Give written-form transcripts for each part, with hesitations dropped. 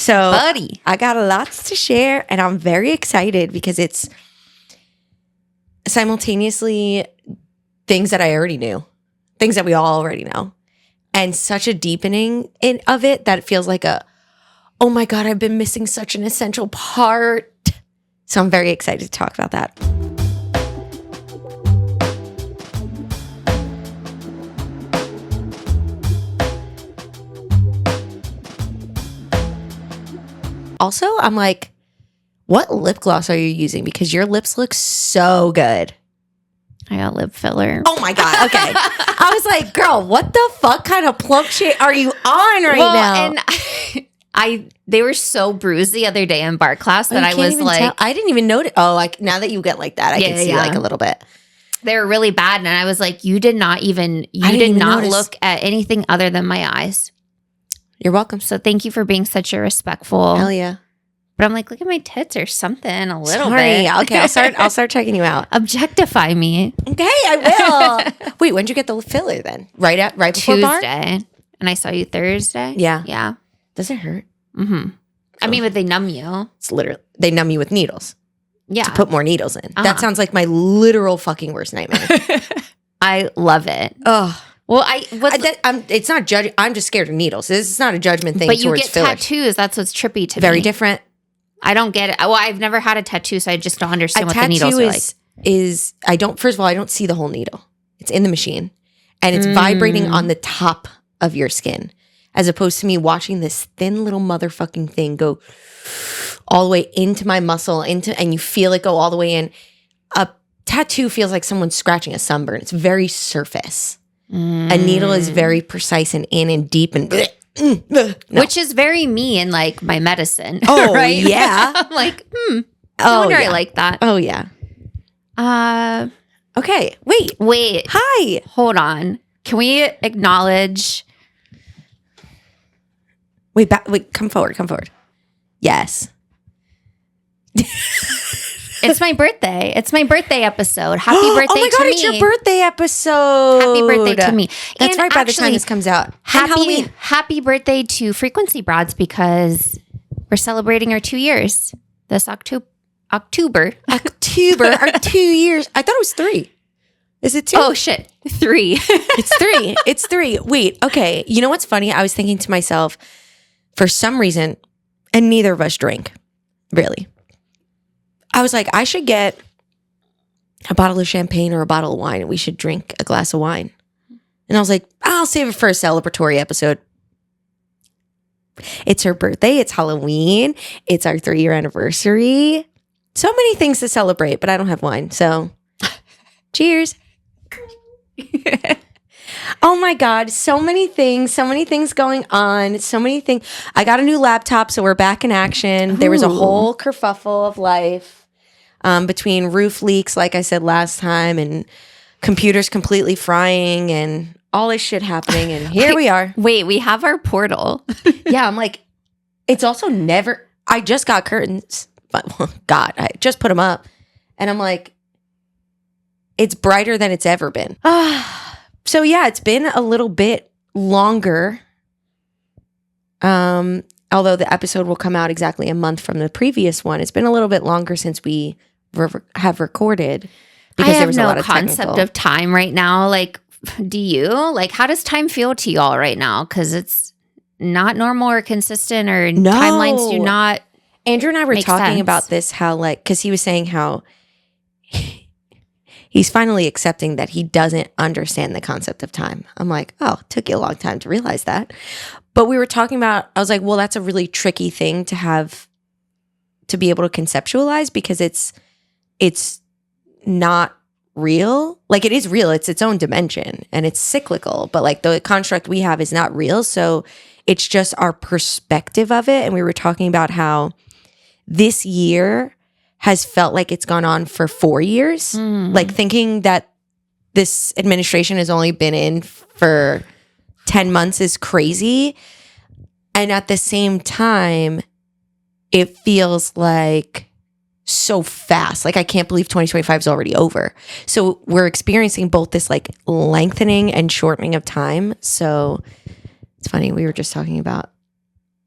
So buddy, I got a lot to share, and I'm very excited because it's simultaneously things that I already knew, things that we all already know, and such a deepening of it that it feels like oh my God, I've been missing such an essential part. So I'm very excited to talk about that. Also, I'm like, what lip gloss are you using? Because your lips look so good. I got lip filler. Oh my God. Okay. I was like, girl, what the fuck kind of plump shit are you on now? And they were so bruised the other day in bar class that I was like, tell. I didn't even notice. Oh, like now that you get like that, I can see like a little bit. They were really bad. And I was like, you did not notice. look at anything other than my eyes. You're welcome. So thank you for being such a respectful. Hell yeah. But I'm like, look at my tits or something a little Sorry. bit. Okay, I'll start checking you out. Objectify me. Okay, I will. Wait, when'd you get the filler then? Right before Tuesday. bar? And I saw you Thursday. Yeah. Yeah. Does it hurt? Mm-hmm. I mean, but they numb you. It's literally, they numb you with needles. Yeah. To put more needles in. That sounds like my literal fucking worst nightmare. I love it. Oh. Well, it's not judging. I'm just scared of needles. This is not a judgment thing. But you towards get fillers. tattoos. That's what's trippy to me. Very different. I don't get it. Well, I've never had a tattoo, so I just don't understand what the needles are like. First of all, I don't see the whole needle. It's in the machine and it's vibrating on the top of your skin, as opposed to me watching this thin little motherfucking thing go all the way into my muscle, and you feel it go all the way in. A tattoo feels like someone's scratching a sunburn. It's very surface. A needle is very precise and in and deep and no. Which is very me in like my medicine. Oh, right? yeah. I'm like, no wonder I like that. Oh, yeah. Okay. Wait. Hi. Hold on. Can we acknowledge? Wait, come forward. Yes. It's my birthday. It's my birthday episode. Happy birthday to me. Oh my God, it's your birthday episode. Happy birthday to me. That's right, by the time this comes out. Happy birthday to Frequency Broads, because we're celebrating our 2 years this October. Our 2 years. I thought it was 3. Is it 2? Oh, shit. 3. It's 3. Wait, okay. You know what's funny? I was thinking to myself, for some reason, and neither of us drink, really. I was like, I should get a bottle of champagne or a bottle of wine, and we should drink a glass of wine. And I was like, I'll save it for a celebratory episode. It's her birthday. It's Halloween. It's our 3-year anniversary. So many things to celebrate, but I don't have wine. So cheers. Oh my God. So many things going on. So many things. I got a new laptop, so we're back in action. Ooh. There was a whole kerfuffle of life between roof leaks, like I said last time, and computers completely frying and all this shit happening. And here we are. Wait, we have our portal. Yeah, I'm like, it's also never, I just got curtains, but God, I just put them up. And I'm like, it's brighter than it's ever been. So yeah, it's been a little bit longer. Although the episode will come out exactly a month from the previous one, it's been a little bit longer since we have recorded, because there was a lot of concept of time right now. Like, do you? Like, how does time feel to y'all right now? Because it's not normal or consistent, or timelines do not. Andrew and I were talking about this, how like, because he was saying how he's finally accepting that he doesn't understand the concept of time. I'm like, oh, it took you a long time to realize that. But we were talking about, I was like, well, that's a really tricky thing to have, to be able to conceptualize, because it's not real. Like, it is real. It's its own dimension and it's cyclical, but like the construct we have is not real. So it's just our perspective of it. And we were talking about how this year has felt like it's gone on for 4 years. Like, thinking that this administration has only been in for 10 months is crazy. And at the same time, it feels like so fast. Like, I can't believe 2025 is already over. So we're experiencing both this like lengthening and shortening of time. So it's funny. We were just talking about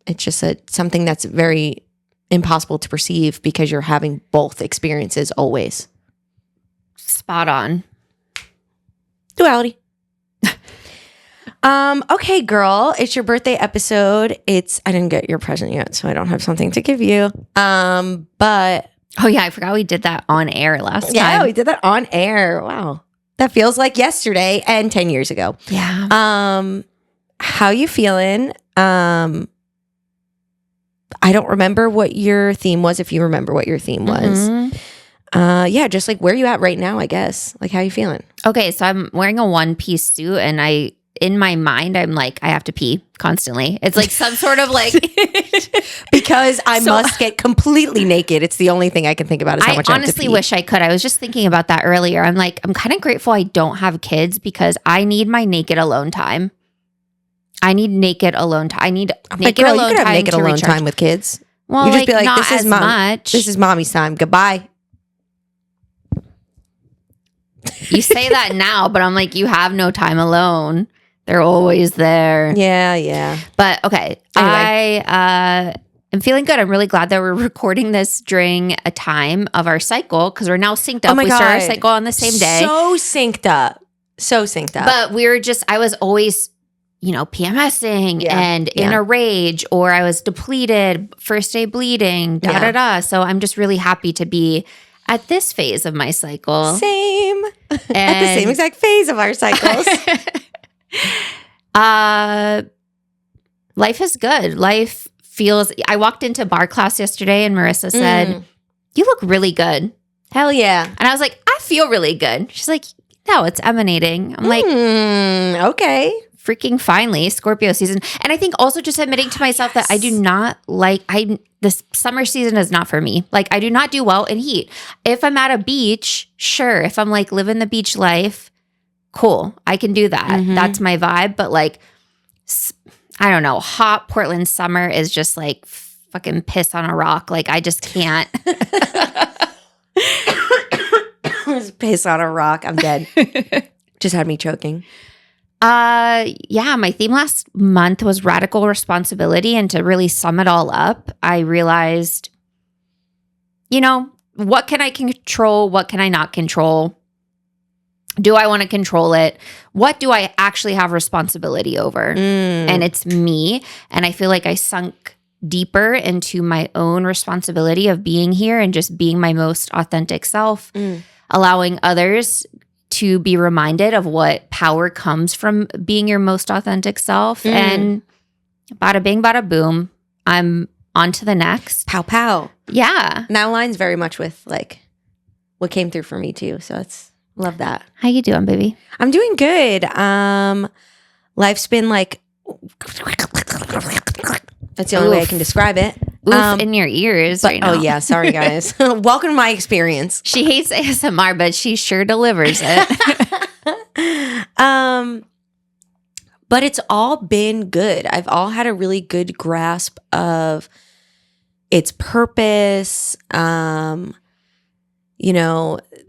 It's just something that's very impossible to perceive because you're having both experiences always. Spot on. Duality. Okay, girl, it's your birthday episode. I didn't get your present yet, so I don't have something to give you. But oh yeah, I forgot we did that on air last time. Yeah, we did that on air. Wow. That feels like yesterday and 10 years ago. Yeah. How you feeling? I don't remember what your theme was, if you remember what your theme was. Yeah, just like where you at right now, I guess. Like, how you feeling? Okay, so I'm wearing a one-piece suit, and in my mind, I'm like, I have to pee constantly. It's like some sort of like because I must get completely naked. It's the only thing I can think about is how much I honestly wish I could. I was just thinking about that earlier. I'm like, I'm kind of grateful I don't have kids because I need my naked alone time. I need naked alone time. I need naked alone time. You could have naked alone time with kids. Well, you just be like, this is much. This is mommy's time. Goodbye. You say that now, but I'm like, you have no time alone. They're always there. Yeah. But okay, anyway. I am feeling good. I'm really glad that we're recording this during a time of our cycle because we're now synced up. Oh my God. Start our cycle on the same day. So synced up. But I was always, PMSing and in a rage, or I was depleted, first day bleeding, So I'm just really happy to be at this phase of my cycle. Same. At the same exact phase of our cycles. Life is good. Life feels. I walked into bar class yesterday and Marissa said, "You look really good." Hell yeah. And I was like, "I feel really good." She's like, "No, it's emanating." I'm like, okay. Freaking finally, Scorpio season. And I think also just admitting to myself that I do not this summer season is not for me. Like, I do not do well in heat. If I'm at a beach, sure. If I'm like living the beach life, cool. I can do that. That's my vibe. But like, I don't know. Hot Portland summer is just like fucking piss on a rock. Like, I just can't. Piss on a rock. I'm dead. Just had me choking. Yeah, my theme last month was radical responsibility. And to really sum it all up, I realized, what can I control? What can I not control? Do I want to control it? What do I actually have responsibility over? And it's me. And I feel like I sunk deeper into my own responsibility of being here and just being my most authentic self, allowing others to be reminded of what power comes from being your most authentic self. And bada bing, bada boom, I'm on to the next. Pow, pow. Yeah. And that aligns very much with like what came through for me too. So love that. How you doing, baby? I'm doing good. Life's been like, that's the only way I can describe it. In your ears right now. Oh yeah, sorry guys. Welcome to my experience. She hates ASMR, but she sure delivers it. But it's all been good. I've all had a really good grasp of its purpose, the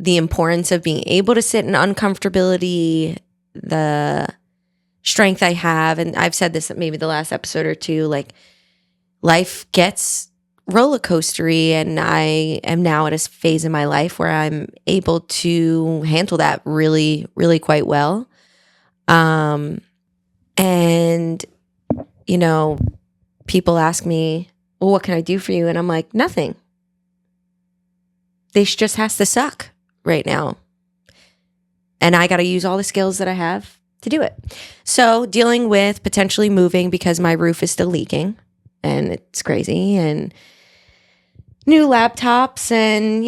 importance of being able to sit in uncomfortability, the strength I have. And I've said this maybe the last episode or two, like life gets roller coastery, and I am now at a phase in my life where I'm able to handle that really, really quite well. And, people ask me, well, what can I do for you? And I'm like, nothing. This just has to suck right now. And I got to use all the skills that I have to do it. So dealing with potentially moving because my roof is still leaking and it's crazy, and new laptops and,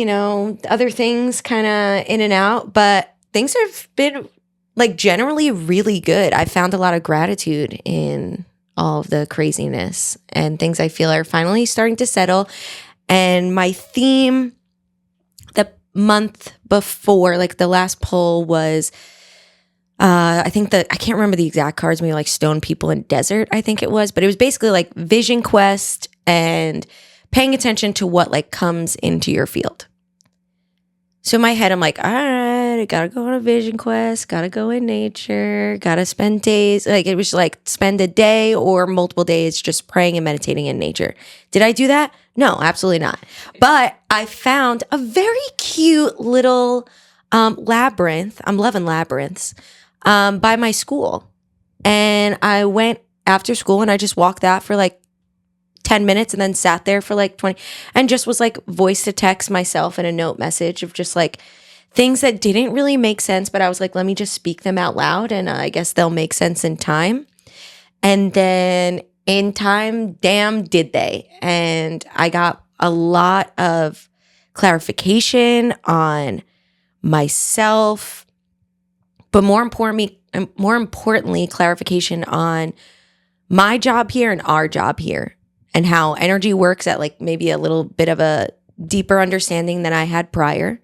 other things kind of in and out. But things have been like generally really good. I found a lot of gratitude in all of the craziness, and things I feel are finally starting to settle. And my theme the month before, like the last poll was, I can't remember the exact cards, maybe like stone people in desert, I think it was, but it was basically like vision quest and paying attention to what like comes into your field. So in my head, I'm like, all right, bed, gotta go on a vision quest, gotta go in nature, gotta spend days. Like it was like spend a day or multiple days just praying and meditating in nature. Did I do that? No, absolutely not. But I found a very cute little labyrinth. I'm loving labyrinths by my school. And I went after school and I just walked that for like 10 minutes and then sat there for like 20 and just was like voice to text myself in a note message of just like things that didn't really make sense, but I was like, let me just speak them out loud and I guess they'll make sense in time. And then in time, damn, did they. And I got a lot of clarification on myself, but more importantly, clarification on my job here and our job here and how energy works at like maybe a little bit of a deeper understanding than I had prior.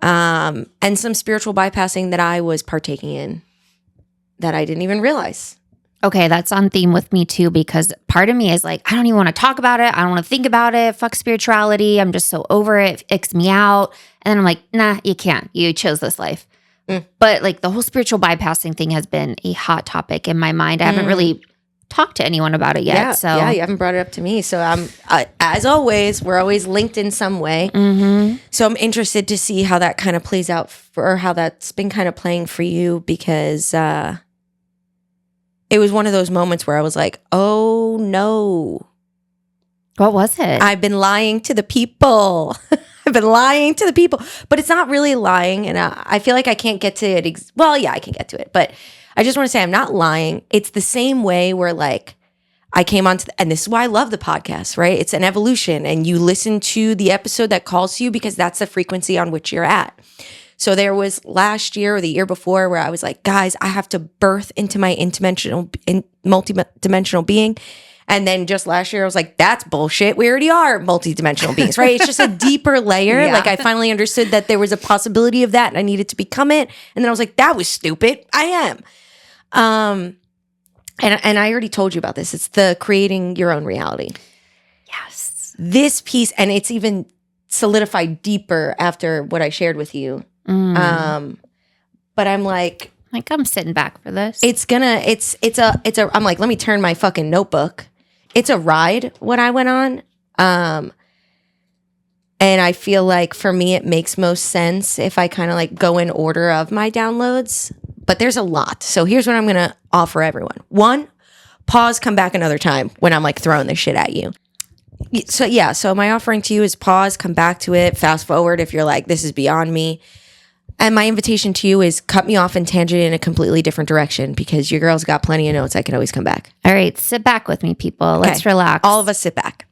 And some spiritual bypassing that I was partaking in that I didn't even realize. Okay, that's on theme with me too, because part of me is like, I don't even want to talk about it. I don't want to think about it. Fuck spirituality. I'm just so over it. It icks me out. And then I'm like, nah, you can't. You chose this life. But like the whole spiritual bypassing thing has been a hot topic in my mind. I haven't really talked to anyone about it yet. Yeah, you haven't brought it up to me. So as always, we're always linked in some way. So I'm interested to see how that kind of plays out or how that's been kind of playing for you because it was one of those moments where I was like, oh no. What was it? I've been lying to the people. I've been lying to the people, but it's not really lying. And I feel like I can't get to it. Well, yeah, I can get to it, but I just want to say I'm not lying. It's the same way where like I came on to, and this is why I love the podcast, right? It's an evolution and you listen to the episode that calls to you because that's the frequency on which you're at. So there was last year or the year before where I was like, guys, I have to birth into my multidimensional being. And then just last year, I was like, that's bullshit. We already are multidimensional beings, right? It's just a deeper layer. Yeah. Like I finally understood that there was a possibility of that and I needed to become it. And then I was like, that was stupid. I am. And I already told you about this. It's the creating your own reality. Yes. This piece, and it's even solidified deeper after what I shared with you. But I'm like I'm sitting back for this. I'm like, let me turn my fucking notebook. It's a ride what I went on. And I feel like for me, it makes most sense if I kind of like go in order of my downloads, but there's a lot. So here's what I'm going to offer everyone. 1, pause, come back another time when I'm like throwing this shit at you. So yeah, so my offering to you is pause, come back to it, fast forward if you're like, this is beyond me. And my invitation to you is cut me off and tangent in a completely different direction because your girl's got plenty of notes. I can always come back. All right, sit back with me, people. Let's relax. All of us sit back.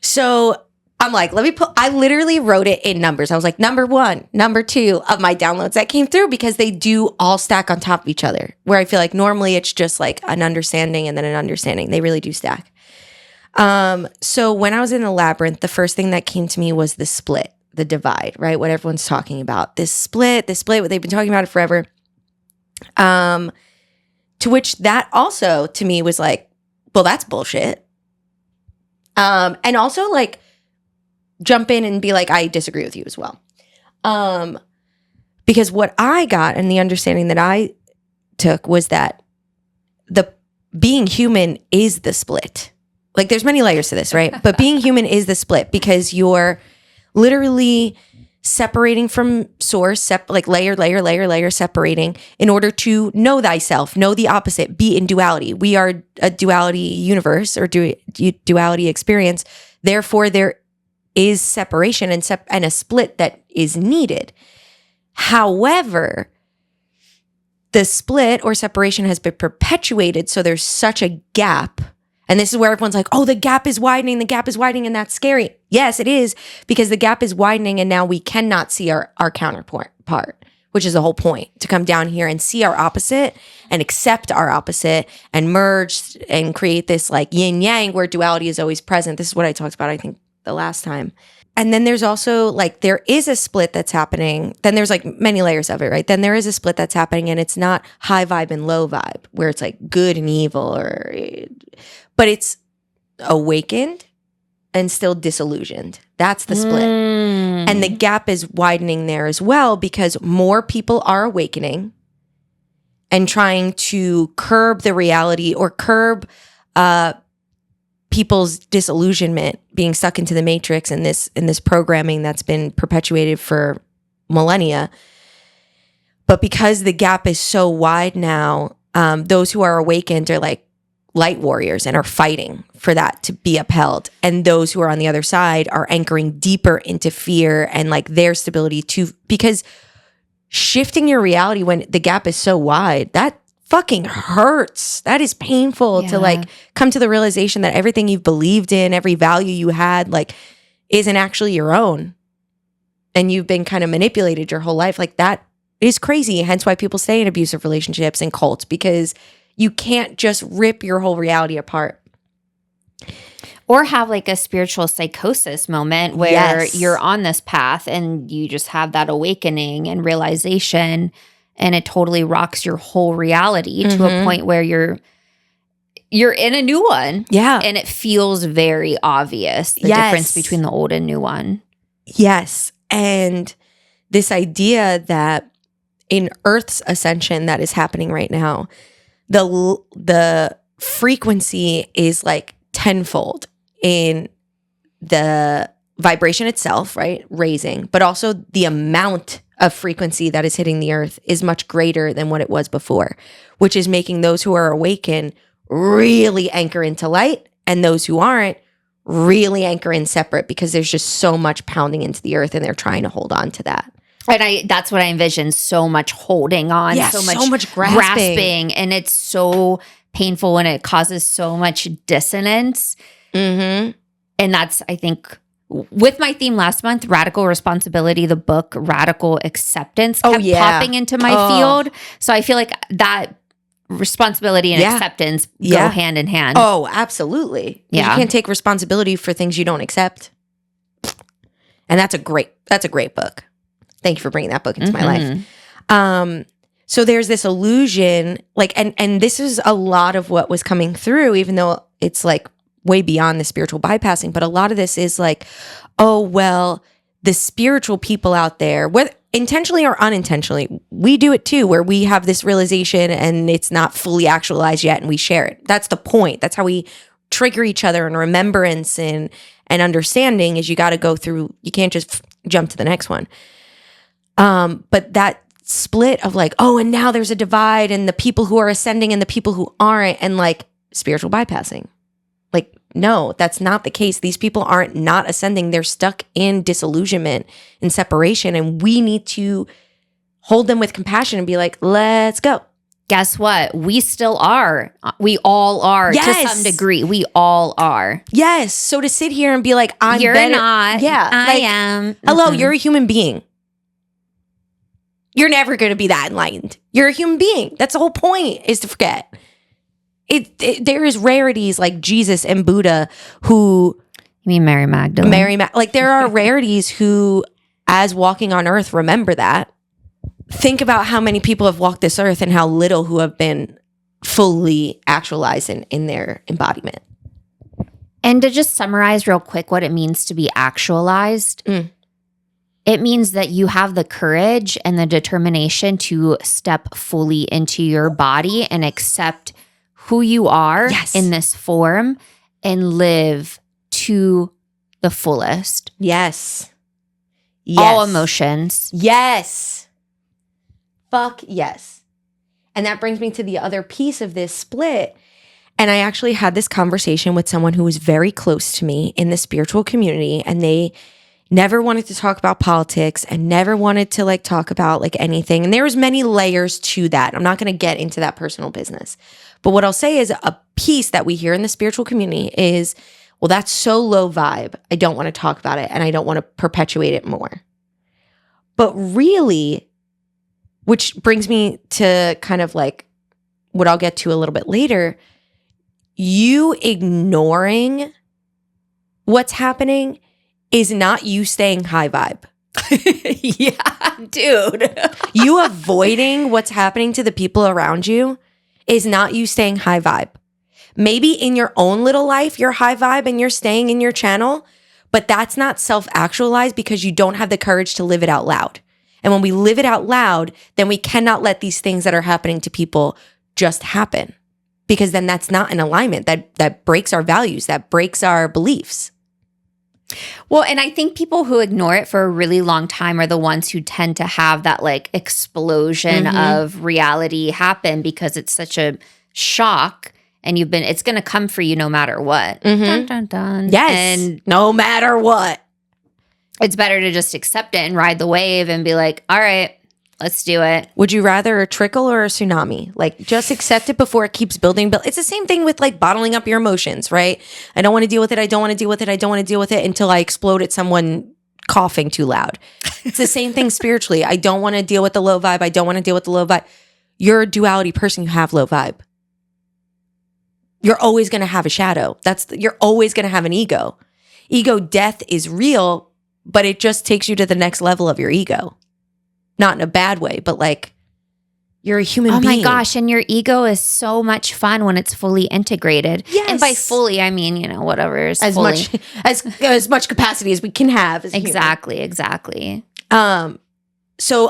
So I'm like, I literally wrote it in numbers. I was like, number 1, number 2 of my downloads that came through because they do all stack on top of each other. Where I feel like normally it's just like an understanding and then an understanding. They really do stack. So when I was in the labyrinth, the first thing that came to me was the split. The divide, right? What everyone's talking about. This split, what they've been talking about it forever. To which that also to me was like, well, that's bullshit. And also like jump in and be like, I disagree with you as well. Because what I got and the understanding that I took was that the being human is the split. Like there's many layers to this, right? But being human is the split because you're literally separating from source, like layer, separating in order to know thyself, know the opposite, be in duality. We are a duality universe or duality experience. Therefore, there is separation and a split that is needed. However, the split or separation has been perpetuated, so there's such a gap. And this is where everyone's like, oh, the gap is widening, and that's scary. Yes, it is, because the gap is widening and now we cannot see our counterpart, which is the whole point, to come down here and see our opposite and accept our opposite and merge and create this like yin yang where duality is always present. This is what I talked about, I think, the last time. And then there's also like, there is a split that's happening. Then there's like many layers of it, right? Then there is a split that's happening and it's not high vibe and low vibe where it's like good and evil but it's awakened and still disillusioned. That's the split. And the gap is widening there as well because more people are awakening and trying to curb the reality or curb people's disillusionment, being stuck into the matrix and this programming that's been perpetuated for millennia. But because the gap is so wide now, those who are awakened are like light warriors and are fighting for that to be upheld. And those who are on the other side are anchoring deeper into fear and like their stability too, because shifting your reality when the gap is so wide, that fucking hurts. That is painful to like come to the realization that everything you've believed in, every value you had, like isn't actually your own. And you've been kind of manipulated your whole life. Like that is crazy. Hence why people stay in abusive relationships and cults, because you can't just rip your whole reality apart. Or have like a spiritual psychosis moment where you're on this path and you just have that awakening and realization, and it totally rocks your whole reality to a point where you're in a new one. Yeah. And it feels very obvious, the difference between the old and new one. Yes. And this idea that in Earth's ascension that is happening right now, the frequency is like tenfold in the vibration itself, right? Raising, but also the amount of frequency that is hitting the earth is much greater than what it was before, which is making those who are awakened really anchor into light, and those who aren't really anchor in separate, because there's just so much pounding into the earth and they're trying to hold on to that. And that's what I envision, so much holding on, so much grasping. And it's so painful and it causes so much dissonance. And that's, I think, with my theme last month, radical responsibility, the book Radical Acceptance kept popping into my field. So I feel like that responsibility and acceptance go hand in hand. Oh, absolutely. You can't take responsibility for things you don't accept. And that's a great book. Thank you for bringing that book into my life. So there's this illusion, like, and this is a lot of what was coming through, even though it's like way beyond the spiritual bypassing. But a lot of this is like, oh, well, the spiritual people out there, whether intentionally or unintentionally, we do it too, where we have this realization and it's not fully actualized yet and we share it. That's the point. That's how we trigger each other in remembrance and understanding, is you got to go through, you can't just jump to the next one. But that split of like, oh, and now there's a divide, and the people who are ascending and the people who aren't, and like spiritual bypassing. Like, no, that's not the case. These people aren't not ascending. They're stuck in disillusionment and separation. And we need to hold them with compassion and be like, let's go. Guess what? We still are. We all are to some degree. We all are. Yes. So to sit here and be like, You're better. not. Yeah. I am. Hello, you're a human being. You're never going to be that enlightened. You're a human being. That's the whole point, is to forget. There is rarities like Jesus and Buddha who... You mean Mary Magdalene? Like there are rarities who, as walking on earth, remember that. Think about how many people have walked this earth and how little who have been fully actualized in their embodiment. And to just summarize real quick what it means to be actualized... It means that you have the courage and the determination to step fully into your body and accept who you are in this form and live to the fullest. Yes. All emotions. Yes. Fuck yes. And that brings me to the other piece of this split. And I actually had this conversation with someone who was very close to me in the spiritual community, and they never wanted to talk about politics and never wanted to like talk about like anything. And there was many layers to that. I'm not going to get into that personal business. But what I'll say is a piece that we hear in the spiritual community is, well, that's so low vibe. I don't want to talk about it and I don't want to perpetuate it more. But really, which brings me to kind of like what I'll get to a little bit later, you ignoring what's happening is not you staying high vibe. Yeah, dude. You avoiding what's happening to the people around you is not you staying high vibe. maybe in your own little life, you're high vibe and you're staying in your channel, but that's not self-actualized because you don't have the courage to live it out loud. And when we live it out loud, then we cannot let these things that are happening to people just happen, because then that's not an alignment that breaks our values, that breaks our beliefs. Well, and I think people who ignore it for a really long time are the ones who tend to have that like explosion of reality happen because it's such a shock, and it's going to come for you no matter what. Dun, dun, dun. Yes, and no matter what. It's better to just accept it and ride the wave and be like, all right, let's do it. Would you rather a trickle or a tsunami? Like, just accept it before it keeps building. It's the same thing with like bottling up your emotions, right? I don't want to deal with it. I don't want to deal with it. I don't want to deal with it until I explode at someone coughing too loud. It's the same thing spiritually. I don't want to deal with the low vibe. I don't want to deal with the low vibe. You're a duality person. You have low vibe. You're always going to have a shadow. You're always going to have an ego. Ego death is real, but it just takes you to the next level of your ego. Not in a bad way, but like, you're a human being. Oh my gosh, and your ego is so much fun when it's fully integrated. Yes. And by fully, I mean, whatever is as fully. much as much capacity as we can have as Exactly. So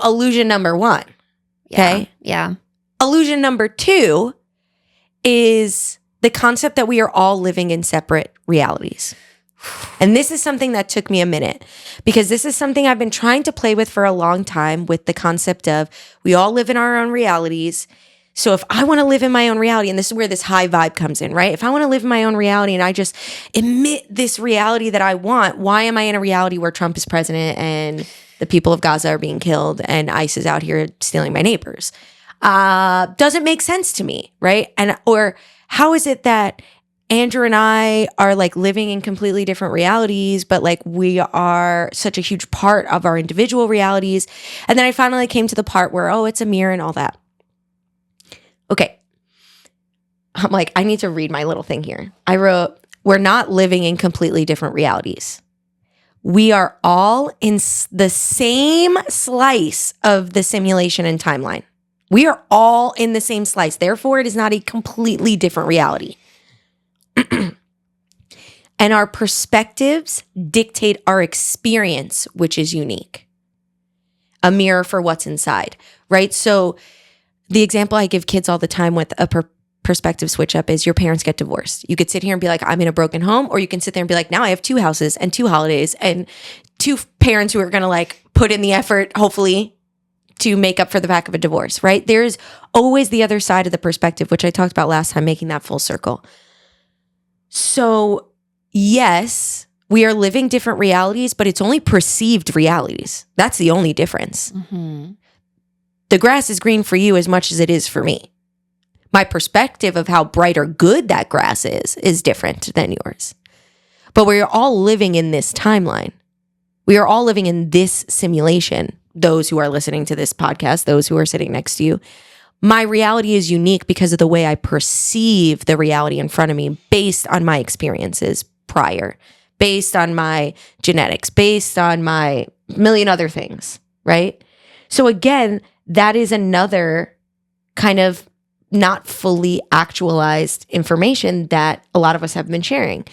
illusion number 1. Okay? Yeah. Illusion number 2 is the concept that we are all living in separate realities. And this is something that took me a minute, because this is something I've been trying to play with for a long time, with the concept of we all live in our own realities. So if I want to live in my own reality, and this is where this high vibe comes in, right? If I want to live in my own reality and I just emit this reality that I want, why am I in a reality where Trump is president and the people of Gaza are being killed and ICE is out here stealing my neighbors? Doesn't make sense to me, right? Or how is it that Andrew and I are like living in completely different realities, but like we are such a huge part of our individual realities? And then I finally came to the part where, it's a mirror and all that. Okay. I'm like, I need to read my little thing here. I wrote, we're not living in completely different realities. We are all in the same slice of the simulation and timeline. We are all in the same slice. Therefore, it is not a completely different reality. And our perspectives dictate our experience, which is unique. A mirror for what's inside, right? So the example I give kids all the time with a perspective switch up is your parents get divorced. You could sit here and be like, I'm in a broken home, or you can sit there and be like, now I have 2 houses and 2 holidays and 2 parents who are going to like put in the effort, hopefully, to make up for the fact of a divorce, right? There's always the other side of the perspective, which I talked about last time, making that full circle. So yes, we are living different realities, but it's only perceived realities. That's the only difference. Mm-hmm. The grass is green for you as much as it is for me. My perspective of how bright or good that grass is different than yours. But we're all living in this timeline. We are all living in this simulation. Those who are listening to this podcast, those who are sitting next to you. My reality is unique because of the way I perceive the reality in front of me based on my experiences prior, based on my genetics, based on my million other things, right? So again, that is another kind of not fully actualized information that a lot of us have been sharing.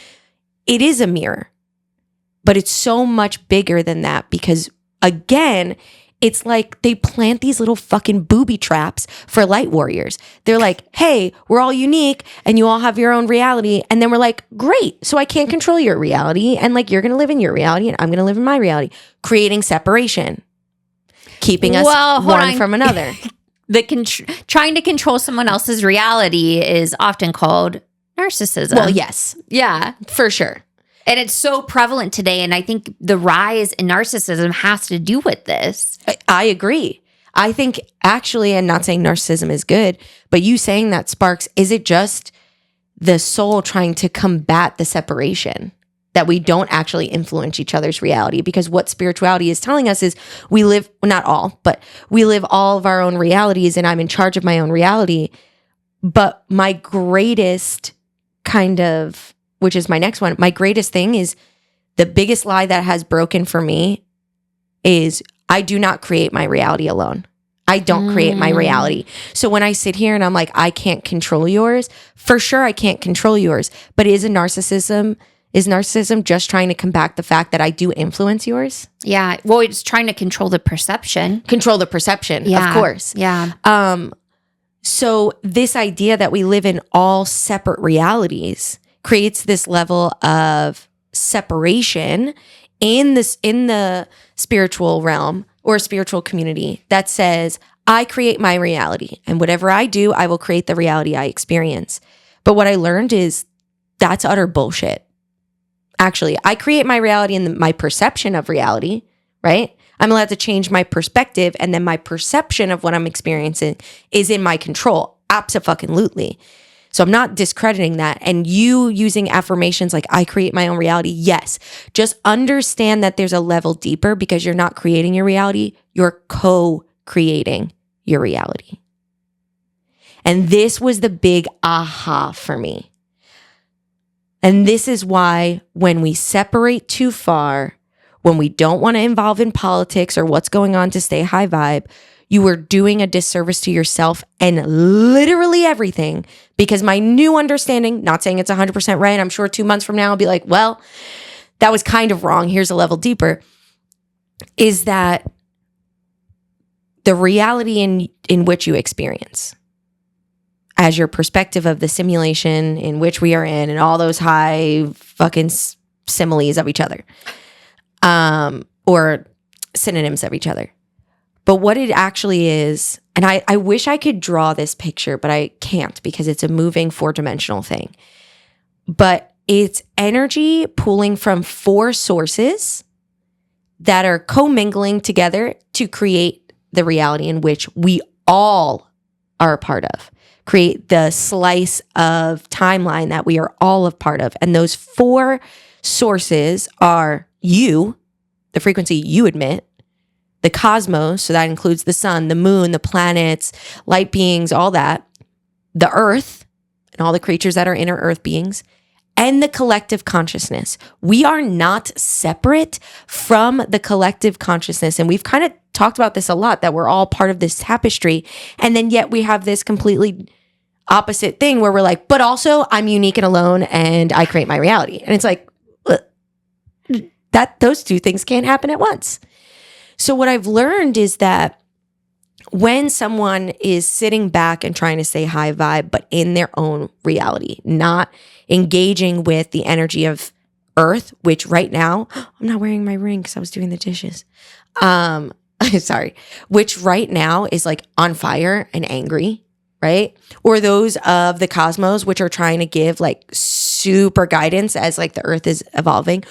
It is a mirror, but it's so much bigger than that, because again, it's like they plant these little fucking booby traps for light warriors. They're like, hey, we're all unique and you all have your own reality. And then we're like, great. So I can't control your reality. And like, you're going to live in your reality and I'm going to live in my reality, creating separation, keeping us one from another. Trying to control someone else's reality is often called narcissism. Well, yes. Yeah, for sure. And it's so prevalent today. And I think the rise in narcissism has to do with this. I agree. I think actually, and not saying narcissism is good, but you saying that sparks, is it just the soul trying to combat the separation? That we don't actually influence each other's reality? Because what spirituality is telling us is we live, well, not all, but we live all of our own realities and I'm in charge of my own reality. But my greatest kind of, which is my next one, my greatest thing is the biggest lie that has broken for me is I do not create my reality alone. I don't create my reality. So when I sit here and I'm like, I can't control yours, for sure I can't control yours. But is narcissism just trying to combat the fact that I do influence yours? Yeah. Well, it's trying to control the perception. Control the perception, Yeah. of course. Yeah. So this idea that we live in all separate realities creates this level of separation in the spiritual realm or spiritual community that says, I create my reality, and whatever I do, I will create the reality I experience. But what I learned is that's utter bullshit. Actually, I create my reality and my perception of reality, right? I'm allowed to change my perspective, and then my perception of what I'm experiencing is in my control. Abso-fucking-lutely. So I'm not discrediting that. And you using affirmations like I create my own reality, yes. Just understand that there's a level deeper because you're not creating your reality, you're co-creating your reality. And this was the big aha for me. And this is why when we separate too far, when we don't want to involve in politics or what's going on to stay high vibe, you are doing a disservice to yourself and literally everything. Because my new understanding, not saying it's 100% right, I'm sure 2 months from now I'll be like, well, that was kind of wrong. Here's a level deeper. Is that the reality in which you experience as your perspective of the simulation in which we are in and all those high fucking similes of each other, or synonyms of each other. But what it actually is, and I wish I could draw this picture, but I can't because it's a moving 4-dimensional thing. But it's energy pooling from 4 sources that are commingling together to create the reality in which we all are a part of. Create the slice of timeline that we are all a part of. And those 4 sources are you, the frequency you emit, the cosmos, so that includes the sun, the moon, the planets, light beings, all that, the earth, and all the creatures that are inner earth beings, and the collective consciousness. We are not separate from the collective consciousness. And we've kind of talked about this a lot, that we're all part of this tapestry. And then yet we have this completely opposite thing where we're like, but also I'm unique and alone and I create my reality. And it's like, that those 2 things can't happen at once. So what I've learned is that when someone is sitting back and trying to stay high vibe, but in their own reality, not engaging with the energy of earth, which right now, I'm not wearing my ring because I was doing the dishes. Sorry, which right now is like on fire and angry, right? Or those of the cosmos, which are trying to give like super guidance as like the earth is evolving,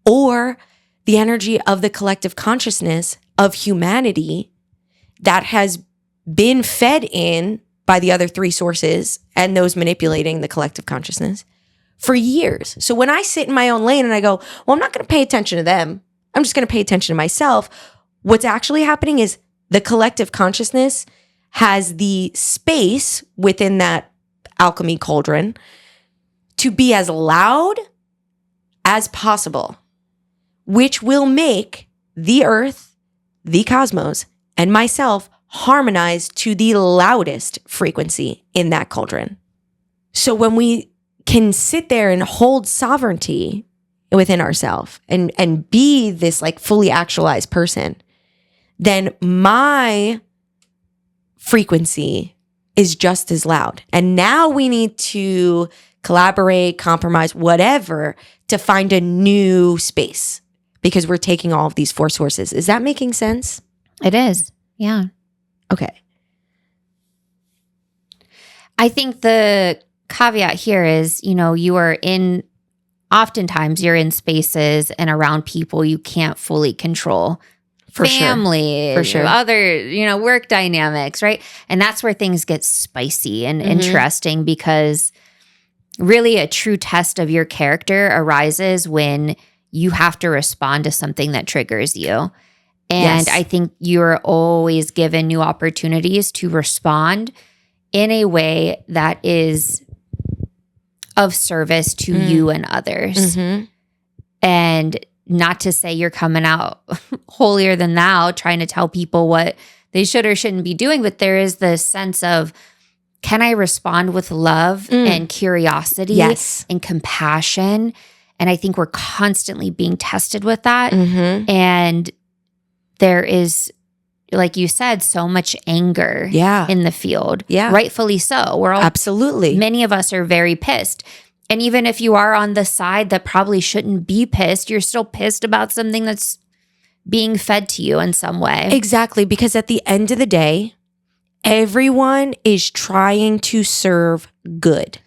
or the energy of the collective consciousness of humanity that has been fed in by the other 3 sources and those manipulating the collective consciousness for years. So when I sit in my own lane and I go, well, I'm not going to pay attention to them, I'm just going to pay attention to myself. What's actually happening is the collective consciousness has the space within that alchemy cauldron to be as loud as possible, which will make the earth, the cosmos, and myself harmonize to the loudest frequency in that cauldron. So when we can sit there and hold sovereignty within ourselves and be this like fully actualized person, then my frequency is just as loud. And now we need to collaborate, compromise, whatever, to find a new space because we're taking all of these 4 sources. Is that making sense? It is. Yeah. Okay. I think the caveat here is, oftentimes you're in spaces and around people you can't fully control. For family, For sure. other, work dynamics, right? And that's where things get spicy and interesting, because really a true test of your character arises when you have to respond to something that triggers you. And Yes. I think you're always given new opportunities to respond in a way that is of service to you and others. Mm-hmm. And not to say you're coming out holier than thou, trying to tell people what they should or shouldn't be doing. But there is this sense of, can I respond with love and curiosity Yes. and compassion? And I think we're constantly being tested with that. Mm-hmm. And there is, like you said, so much anger Yeah. in the field. Yeah. Rightfully so. We're all, Absolutely. many of us are very pissed. And even if you are on the side that probably shouldn't be pissed, you're still pissed about something that's being fed to you in some way. Exactly. Because at the end of the day, everyone is trying to serve good.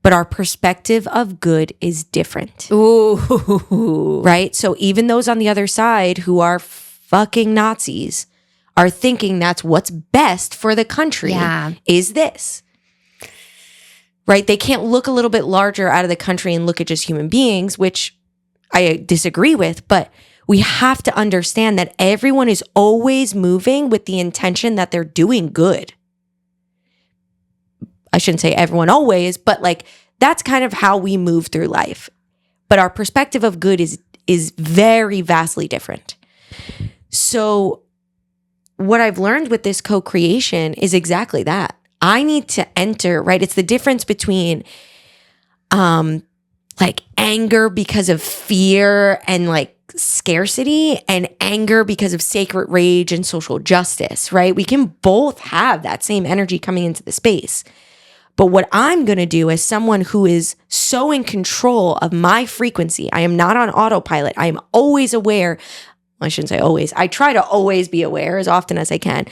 But our perspective of good is different. Ooh. Right? So even those on the other side who are fucking Nazis are thinking that's what's best for the country is this. Right? They can't look a little bit larger out of the country and look at just human beings, which I disagree with, but we have to understand that everyone is always moving with the intention that they're doing good. I shouldn't say everyone always, but like that's kind of how we move through life. But our perspective of good is very vastly different. So what I've learned with this co-creation is exactly that. I need to enter, right? It's the difference between like anger because of fear and like scarcity and anger because of sacred rage and social justice, right? We can both have that same energy coming into the space. But what I'm going to do as someone who is so in control of my frequency, I am not on autopilot. I am always aware. I shouldn't say always. I try to always be aware as often as I can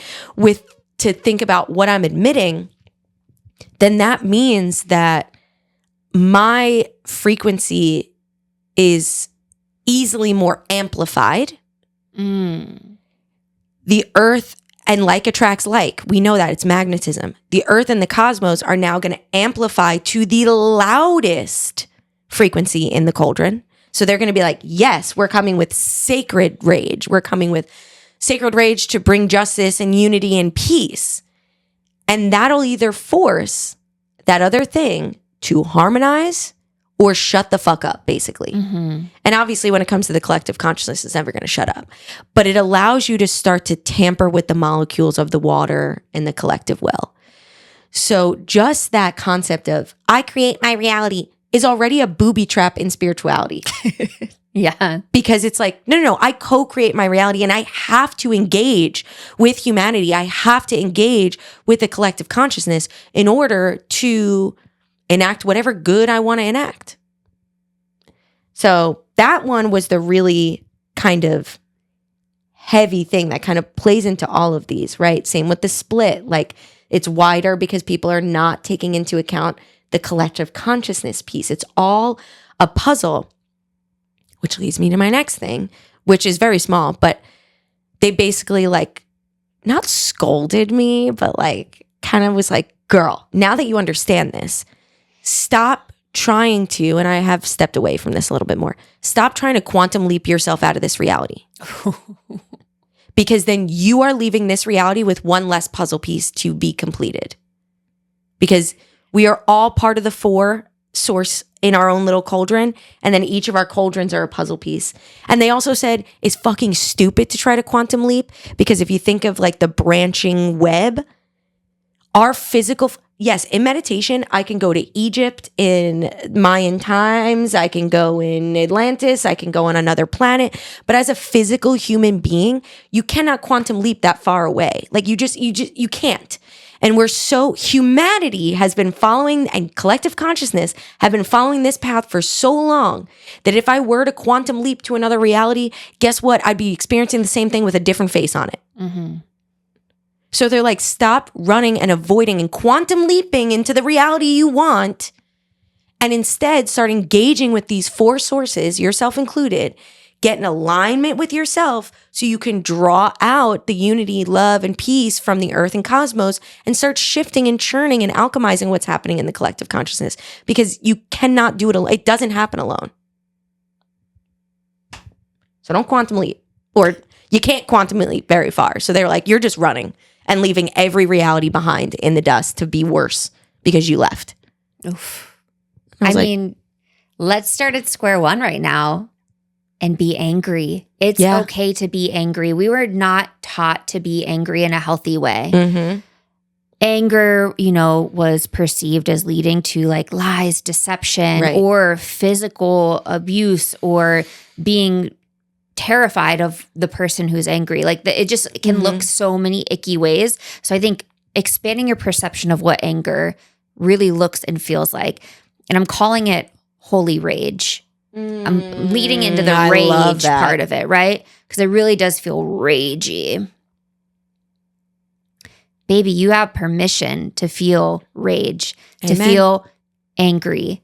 to think about what I'm admitting. Then that means that my frequency is easily more amplified. The earth and like attracts like. We know that it's magnetism. The earth and the cosmos are now going to amplify to the loudest frequency in the cauldron. So they're going to be like, yes, we're coming with sacred rage. We're coming with sacred rage to bring justice and unity and peace. And that'll either force that other thing to harmonize or shut the fuck up, basically. Mm-hmm. And obviously, when it comes to the collective consciousness, it's never going to shut up. But it allows you to start to tamper with the molecules of the water and the collective will. So just that concept of, I create my reality, is already a booby trap in spirituality. Yeah. Because it's like, no, I co-create my reality and I have to engage with humanity. I have to engage with the collective consciousness in order to enact whatever good I want to enact. So that one was the really kind of heavy thing that kind of plays into all of these, right? Same with the split. Like it's wider because people are not taking into account the collective consciousness piece. It's all a puzzle, which leads me to my next thing, which is very small, but they basically like not scolded me, but like kind of was like, girl, now that you understand this, stop trying to, and I have stepped away from this a little bit more, stop trying to quantum leap yourself out of this reality. Because then you are leaving this reality with one less puzzle piece to be completed. Because we are all part of the four source in our own little cauldron, and then each of our cauldrons are a puzzle piece. And they also said it's fucking stupid to try to quantum leap, because if you think of like the branching web, our physical, yes, in meditation, I can go to Egypt in Mayan times, I can go in Atlantis, I can go on another planet, but as a physical human being, you cannot quantum leap that far away. Like you can't. And humanity has been following, and collective consciousness have been following this path for so long that if I were to quantum leap to another reality, guess what? I'd be experiencing the same thing with a different face on it. Mm-hmm. So they're like, stop running and avoiding and quantum leaping into the reality you want, and instead start engaging with these four sources, yourself included. Get in alignment with yourself so you can draw out the unity, love, and peace from the earth and cosmos and start shifting and churning and alchemizing what's happening in the collective consciousness, because you cannot do it alone. It doesn't happen alone. So don't quantum leap, or you can't quantum leap very far. So they're like, you're just running and leaving every reality behind in the dust to be worse because you left. Oof. I mean, let's start at square one right now. and be angry. It's okay to be angry. We were not taught to be angry in a healthy way. Mm-hmm. Anger, was perceived as leading to like lies, deception, or physical abuse, or being terrified of the person who's angry. Like it can look so many icky ways. So I think expanding your perception of what anger really looks and feels like. And I'm calling it holy rage. I'm leading into the rage part of it, right? Because it really does feel ragey. Baby, you have permission to feel rage, to feel angry.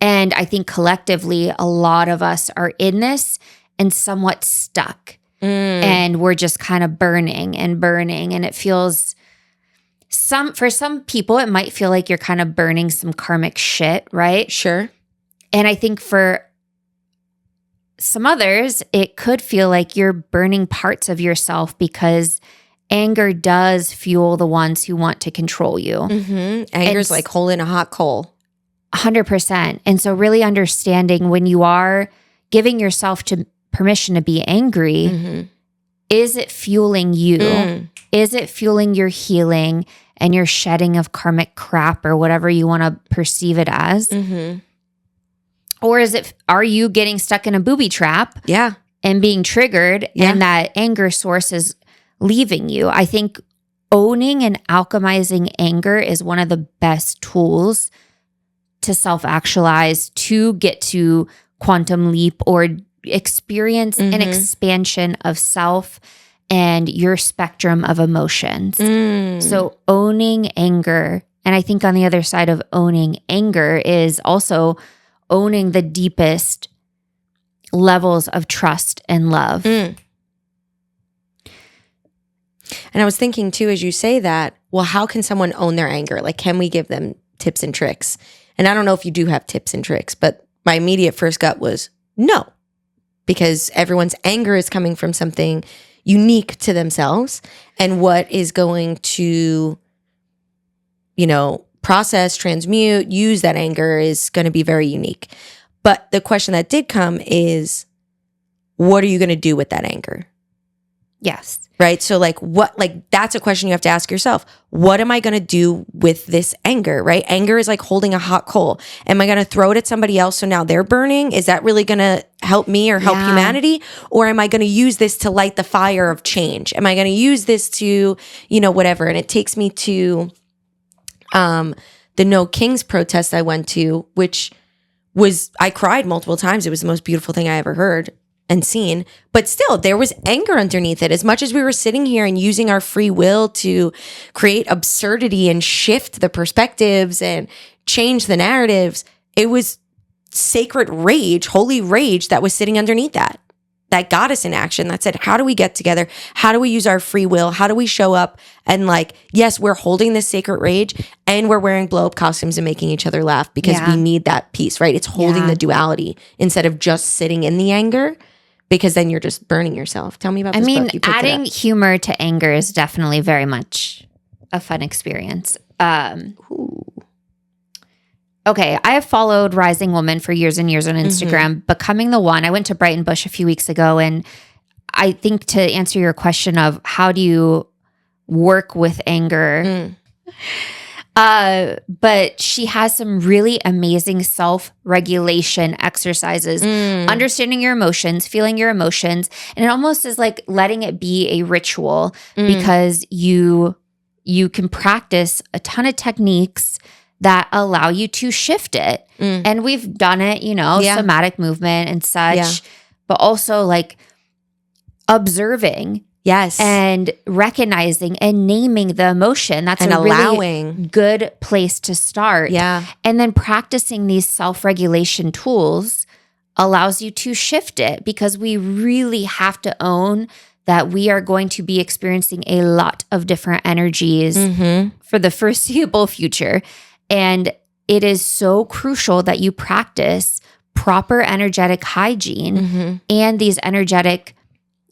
And I think collectively, a lot of us are in this and somewhat stuck. And we're just kind of burning. And it feels for some people, it might feel like you're kind of burning some karmic shit, right? Sure. And I think for some others, it could feel like you're burning parts of yourself because anger does fuel the ones who want to control you. Anger's like holding a hot coal. 100%. And so really understanding when you are giving yourself permission to be angry, is it fueling you? Is it fueling your healing and your shedding of karmic crap or whatever you want to perceive it as? Or are you getting stuck in a booby trap? Yeah. And being triggered and that anger source is leaving you? I think owning and alchemizing anger is one of the best tools to self-actualize, to get to quantum leap or experience an expansion of self and your spectrum of emotions. So owning anger, and I think on the other side of owning anger is also owning the deepest levels of trust and love. And I was thinking too, as you say that, well, how can someone own their anger? Like, can we give them tips and tricks? And I don't know if you do have tips and tricks, but my immediate first gut was no, because everyone's anger is coming from something unique to themselves. And what is going to, process, transmute, use that anger is going to be very unique. But the question that did come is, what are you going to do with that anger? Yes. Right? So that's a question you have to ask yourself. What am I going to do with this anger, right? Anger is like holding a hot coal. Am I going to throw it at somebody else so now they're burning? Is that really going to help me or help humanity? Or am I going to use this to light the fire of change? Am I going to use this to, whatever? And it takes me to the No Kings protest I went to, which I cried multiple times. It was the most beautiful thing I ever heard and seen, but still there was anger underneath it. As much as we were sitting here and using our free will to create absurdity and shift the perspectives and change the narratives, it was sacred rage, holy rage that was sitting underneath that got us in action, that said, how do we get together? How do we use our free will? How do we show up? And yes, we're holding this sacred rage and we're wearing blow up costumes and making each other laugh because we need that piece, right? It's holding the duality instead of just sitting in the anger, because then you're just burning yourself. Tell me about this book. You picked adding humor to anger is definitely very much a fun experience. Okay, I have followed Rising Woman for years and years on Instagram. Becoming the One, I went to Brighton Bush a few weeks ago, and I think to answer your question of how do you work with anger, but she has some really amazing self-regulation exercises, understanding your emotions, feeling your emotions, and it almost is like letting it be a ritual because you can practice a ton of techniques that allow you to shift it. And we've done it, somatic movement and such, but also observing. Yes. And recognizing and naming the emotion. That's a really good place to start. Yeah. And then practicing these self-regulation tools allows you to shift it, because we really have to own that we are going to be experiencing a lot of different energies for the foreseeable future. And it is so crucial that you practice proper energetic hygiene and these energetic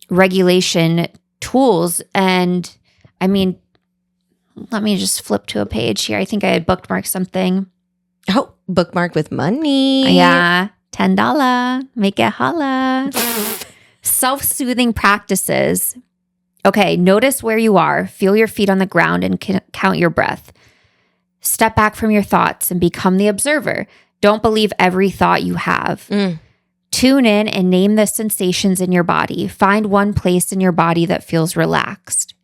regulation tools. And let me just flip to a page here. I think I had bookmarked something. Oh, bookmarked with money. Yeah. $10. Make it holla. Self-soothing practices. Okay, notice where you are. Feel your feet on the ground and count your breath. Step back from your thoughts and become the observer. Don't believe every thought you have. Tune in and name the sensations in your body. Find one place in your body that feels relaxed.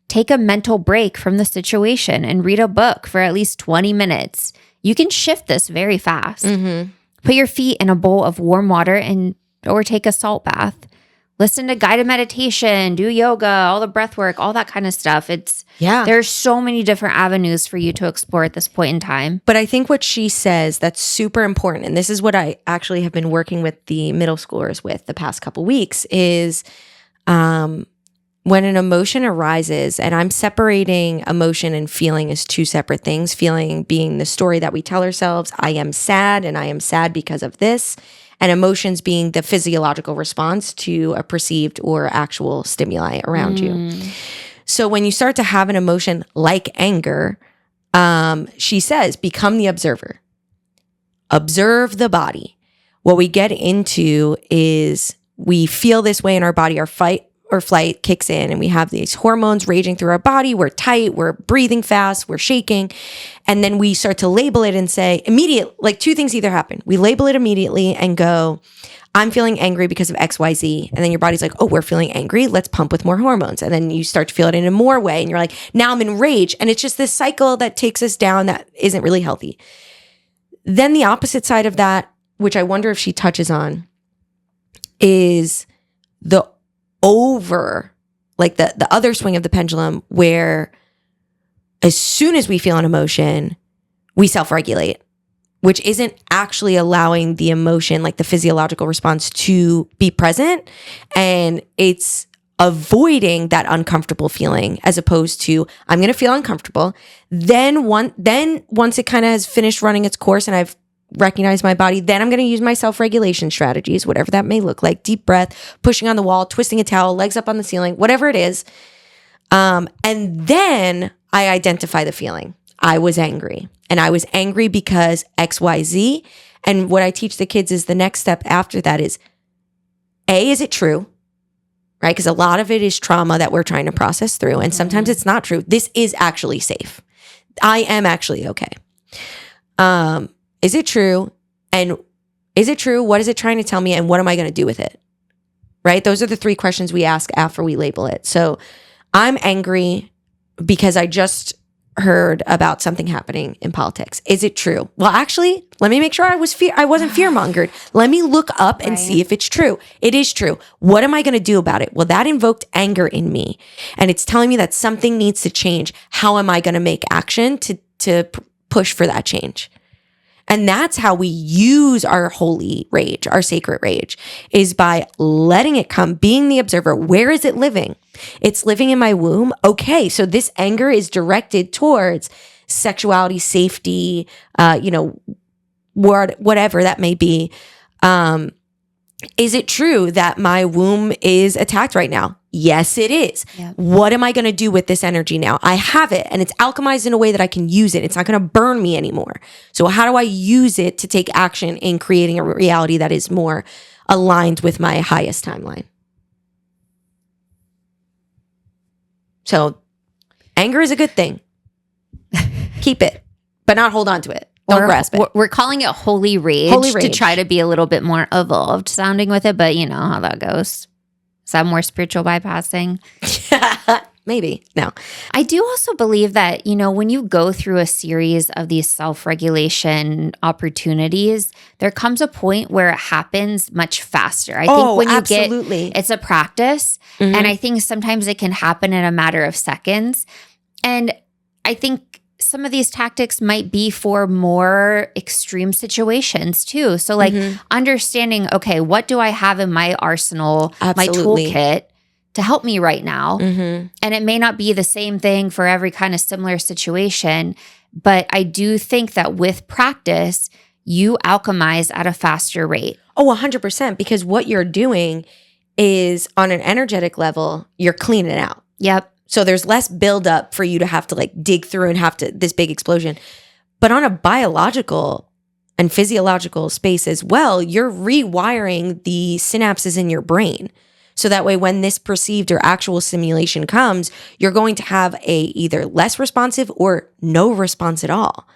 Take a mental break from the situation and read a book for at least 20 minutes. You can shift this very fast. Put your feet in a bowl of warm water or take a salt bath. Listen to guided meditation, do yoga, all the breath work, all that kind of stuff. There's so many different avenues for you to explore at this point in time. But I think what she says that's super important, and this is what I actually have been working with the middle schoolers with the past couple weeks, is when an emotion arises, and I'm separating emotion and feeling as two separate things, feeling being the story that we tell ourselves, I am sad and I am sad because of this, and emotions being the physiological response to a perceived or actual stimuli around you. So when you start to have an emotion like anger, she says, become the observer. Observe the body. What we get into is we feel this way in our body, our fight or flight kicks in, and we have these hormones raging through our body. We're tight, we're breathing fast, we're shaking. And then we start to label it and say immediate, like two things either happen. We label it immediately and go, I'm feeling angry because of XYZ. And then your body's like, oh, we're feeling angry. Let's pump with more hormones. And then you start to feel it in a more way. And you're like, now I'm in rage. And it's just this cycle that takes us down that isn't really healthy. Then the opposite side of that, which I wonder if she touches on, is the other swing of the pendulum, where as soon as we feel an emotion, we self-regulate, which isn't actually allowing the emotion, like the physiological response, to be present. And it's avoiding that uncomfortable feeling, as opposed to, I'm going to feel uncomfortable. Then once it kind of has finished running its course and I've recognize my body, then I'm going to use my self-regulation strategies, whatever that may look like, deep breath, pushing on the wall, twisting a towel, legs up on the ceiling, whatever it is. And then I identify the feeling. I was angry, and I was angry because XYZ. And what I teach the kids is the next step after that is, is it true? Right? Because a lot of it is trauma that we're trying to process through. And sometimes it's not true. This is actually safe. I am actually okay. Is it true? And is it true? What is it trying to tell me? And what am I going to do with it? Right? Those are the three questions we ask after we label it. So I'm angry because I just heard about something happening in politics. Is it true? Well, actually, let me make sure I wasn't fear-mongered. Let me look up and see if it's true. It is true. What am I going to do about it? Well, that invoked anger in me, and it's telling me that something needs to change. How am I going to make action to push for that change? And that's how we use our holy rage, our sacred rage, is by letting it come, being the observer. Where is it living? It's living in my womb. Okay, so this anger is directed towards sexuality, safety, whatever that may be. Is it true that my womb is attacked right now? Yes, it is. Yep. What am I going to do with this energy now? I have it, and it's alchemized in a way that I can use it. It's not going to burn me anymore. So how do I use it to take action in creating a reality that is more aligned with my highest timeline? So anger is a good thing. Keep it, but not hold on to it. Don't grasp it. We're calling it holy rage to try to be a little bit more evolved sounding with it, but you know how that goes. Is that more spiritual bypassing? Maybe. No. I do also believe that, when you go through a series of these self-regulation opportunities, there comes a point where it happens much faster. I think when you absolutely. It's a practice. Mm-hmm. And I think sometimes it can happen in a matter of seconds. And I think some of these tactics might be for more extreme situations too. So understanding, okay, what do I have in my arsenal, Absolutely. my toolkit to help me right now? Mm-hmm. And it may not be the same thing for every kind of similar situation, but I do think that with practice, you alchemize at a faster rate. Oh, 100%. Because what you're doing is on an energetic level, you're cleaning it out. Yep. So there's less buildup for you to have to dig through and this big explosion. But on a biological and physiological space as well, you're rewiring the synapses in your brain. So that way, when this perceived or actual stimulation comes, you're going to have a either less responsive or no response at all,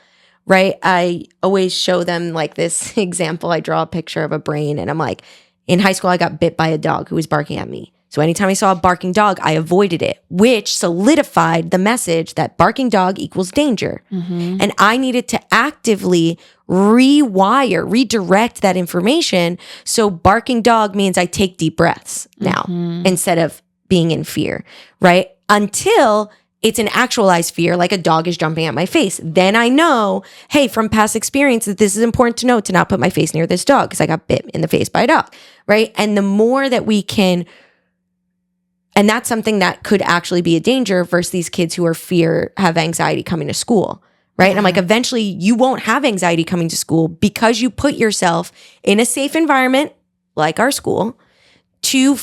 right? I always show them like this example. I draw a picture of a brain and I'm like, in high school, I got bit by a dog who was barking at me. So anytime I saw a barking dog, I avoided it, which solidified the message that barking dog equals danger. And I needed to actively redirect that information. So barking dog means I take deep breaths now instead of being in fear, right? Until it's an actualized fear, like a dog is jumping at my face. Then I know, hey, from past experience that this is important to know to not put my face near this dog because I got bit in the face by a dog, right? And the more that we can, and that's something that could actually be a danger versus these kids who have anxiety coming to school, right? And I'm like, eventually you won't have anxiety coming to school because you put yourself in a safe environment like our school to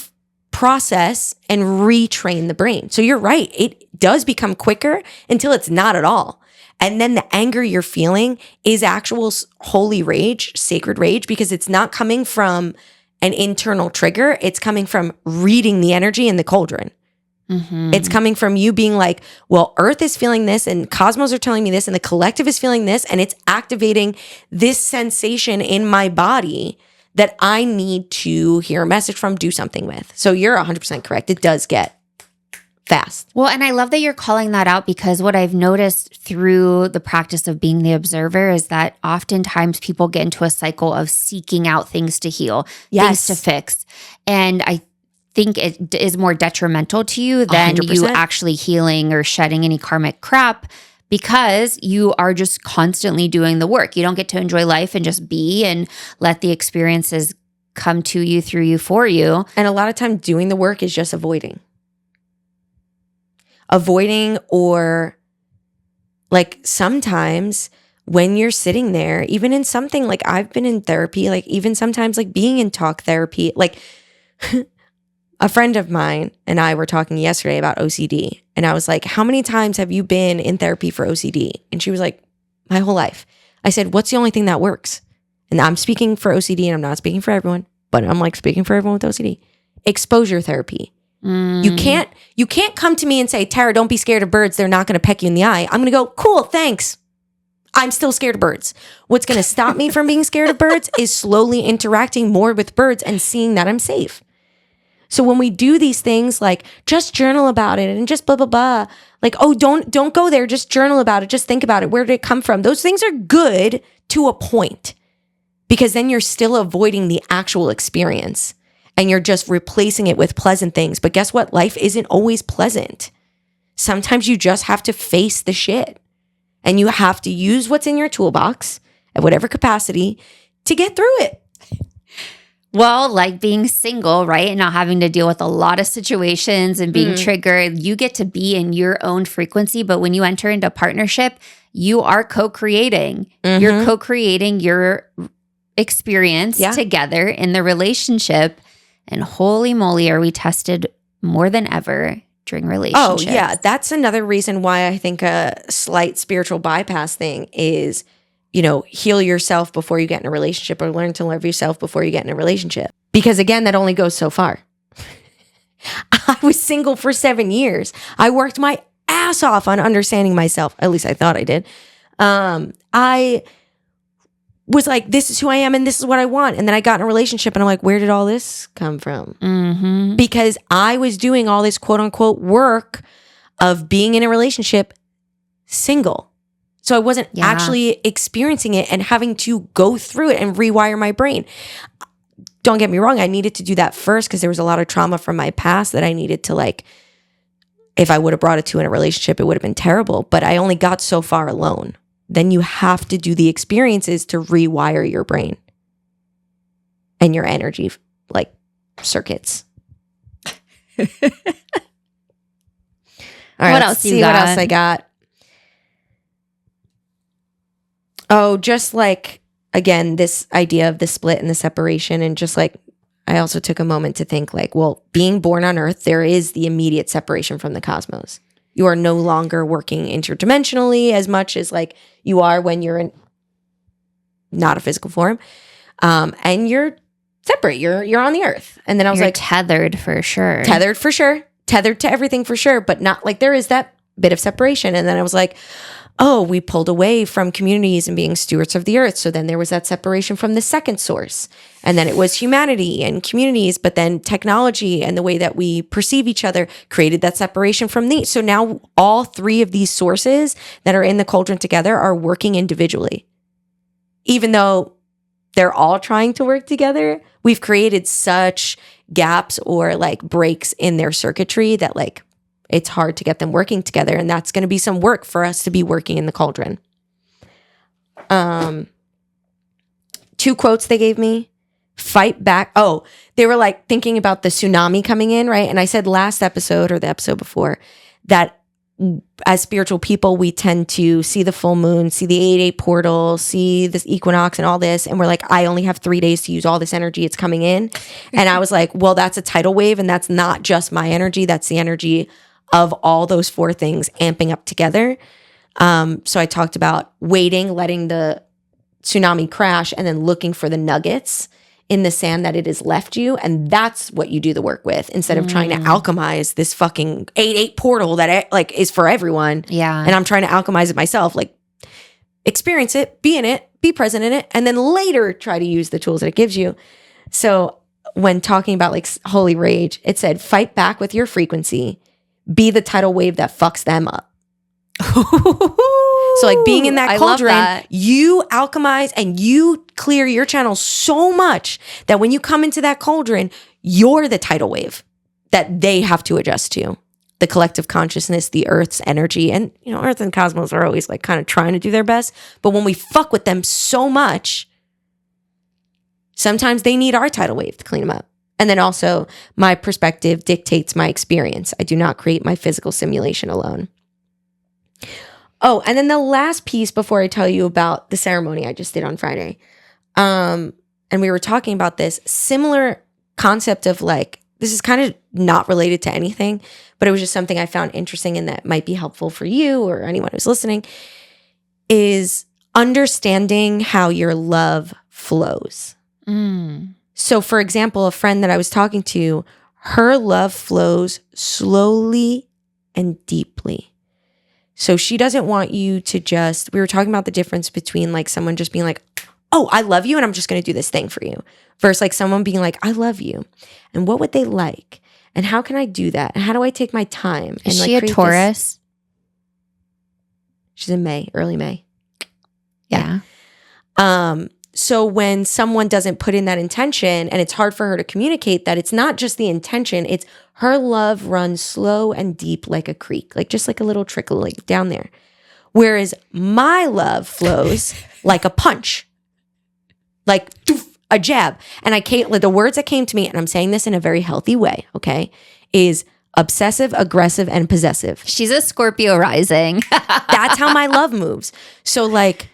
process and retrain the brain. So you're right. It does become quicker until it's not at all. And then the anger you're feeling is actual holy rage, sacred rage, because it's not coming from an internal trigger. It's coming from reading the energy in the cauldron. It's coming from you being like, well, Earth is feeling this and cosmos are telling me this and the collective is feeling this and it's activating this sensation in my body that I need to hear a message from, do something with. So you're 100% correct. It does get fast. Well, and I love that you're calling that out because what I've noticed through the practice of being the observer is that oftentimes people get into a cycle of seeking out things to heal, things to fix. And I think it is more detrimental to you than 100%. you actually healing or shedding any karmic crap because you are just constantly doing the work. You don't get to enjoy life and just be and let the experiences come to you, through you, for you. And a lot of time doing the work is just avoiding or like sometimes when you're sitting there, even in something like I've been in therapy, like even sometimes like being in talk therapy, like a friend of mine and I were talking yesterday about OCD. And I was like, how many times have you been in therapy for OCD? And she was like, my whole life. I said, what's the only thing that works? And I'm speaking for OCD and I'm not speaking for everyone, but I'm like speaking for everyone with OCD. Exposure therapy. You can't come to me and say, Tara, don't be scared of birds. They're not going to peck you in the eye. I'm going to go, cool, thanks. I'm still scared of birds. What's going to stop me from being scared of birds is slowly interacting more with birds and seeing that I'm safe. So when we do these things like just journal about it and just blah, blah, blah, like, oh, don't go there. Just journal about it. Just think about it. Where did it come from? Those things are good to a point because then you're still avoiding the actual experience. And you're just replacing it with pleasant things. But guess what? Life isn't always pleasant. Sometimes you just have to face the shit. And you have to use what's in your toolbox at whatever capacity to get through it. Well, like being single, right? And not having to deal with a lot of situations and being triggered. You get to be in your own frequency. But when you enter into partnership, you are co-creating. You're co-creating your experience together in the relationship. And holy moly, are we tested more than ever during relationships. Oh, yeah. That's another reason why I think a slight spiritual bypass thing is, you know, heal yourself before you get in a relationship or learn to love yourself before you get in a relationship. Because again, that only goes so far. I was single for 7 years. I worked my ass off on understanding myself. At least I thought I did. I was like, this is who I am and this is what I want. And then I got in a relationship and I'm like, where did all this come from? Mm-hmm. Because I was doing all this quote unquote work of being in a relationship single. So I wasn't actually experiencing it and having to go through it and rewire my brain. Don't get me wrong. I needed to do that first because there was a lot of trauma from my past that I needed to, like, if I would have brought it to in a relationship, it would have been terrible. But I only got so far alone. Then you have to do the experiences to rewire your brain and your energy, like, circuits. All right, what else you got? What else I got? Oh, just like, again, this idea of the split and the separation. And just like, I also took a moment to think like, well, being born on Earth, there is the immediate separation from the cosmos. You are no longer working interdimensionally as much as like you are when you're in. not a physical form. And you're separate. You're on the earth. And then I was You're like, tethered for sure. tethered for sure. Tethered to everything for sure. But not like there is that bit of separation. And then I was like, oh, we pulled away from communities and being stewards of the earth. So then there was that separation from the second source. And then it was humanity and communities, but then technology and the way that we perceive each other created that separation from these. So now all three of these sources that are in the cauldron together are working individually. Even though they're all trying to work together, we've created such gaps or like breaks in their circuitry that like it's hard to get them working together. And that's going to be some work for us to be working in the cauldron. 2 quotes they gave me. Fight back. Oh, they were like thinking about the tsunami coming in, right? And I said last episode or the episode before that as spiritual people, we tend to see the full moon, see the 8/8 portal, see this equinox and all this. And we're like, I only have 3 days to use all this energy. It's coming in. And I was like, well, that's a tidal wave. And that's not just my energy. That's the energy of all those 4 things amping up together. So I talked about waiting, letting the tsunami crash, and then looking for the nuggets in the sand that it has left you. And that's what you do the work with instead of trying to alchemize this fucking 8/8 portal that like is for everyone. Yeah. And I'm trying to alchemize it myself. Like experience it, be in it, be present in it, and then later try to use the tools that it gives you. So when talking about like holy rage, it said, fight back with your frequency. Be the tidal wave that fucks them up. So like being in that cauldron, you alchemize and you clear your channel so much that when you come into that cauldron, you're the tidal wave that they have to adjust to. The collective consciousness, the earth's energy, and you know, earth and cosmos are always like kind of trying to do their best. But when we fuck with them so much, sometimes they need our tidal wave to clean them up. And then also, my perspective dictates my experience. I do not create my physical simulation alone. Oh, and then the last piece before I tell you about the ceremony I just did on Friday. And we were talking about this similar concept of like, this is kind of not related to anything, but it was just something I found interesting and that might be helpful for you or anyone who's listening, is understanding how your love flows. So for example, a friend that I was talking to, her love flows slowly and deeply. So she doesn't want you to just, we were talking about the difference between like someone just being like, oh, I love you and I'm just going to do this thing for you. Versus like someone being like, I love you. And what would they like? And how can I do that? And how do I take my time? And is she a Taurus? She's in May, early May. Yeah. So when someone doesn't put in that intention and it's hard for her to communicate that, it's not just the intention, it's her love runs slow and deep like a creek, like just like a little trickle like down there. Whereas my love flows like a punch, like a jab. And I can't, like the words that came to me, and I'm saying this in a very healthy way, okay, is obsessive, aggressive, and possessive. She's a Scorpio rising. That's how my love moves. So like,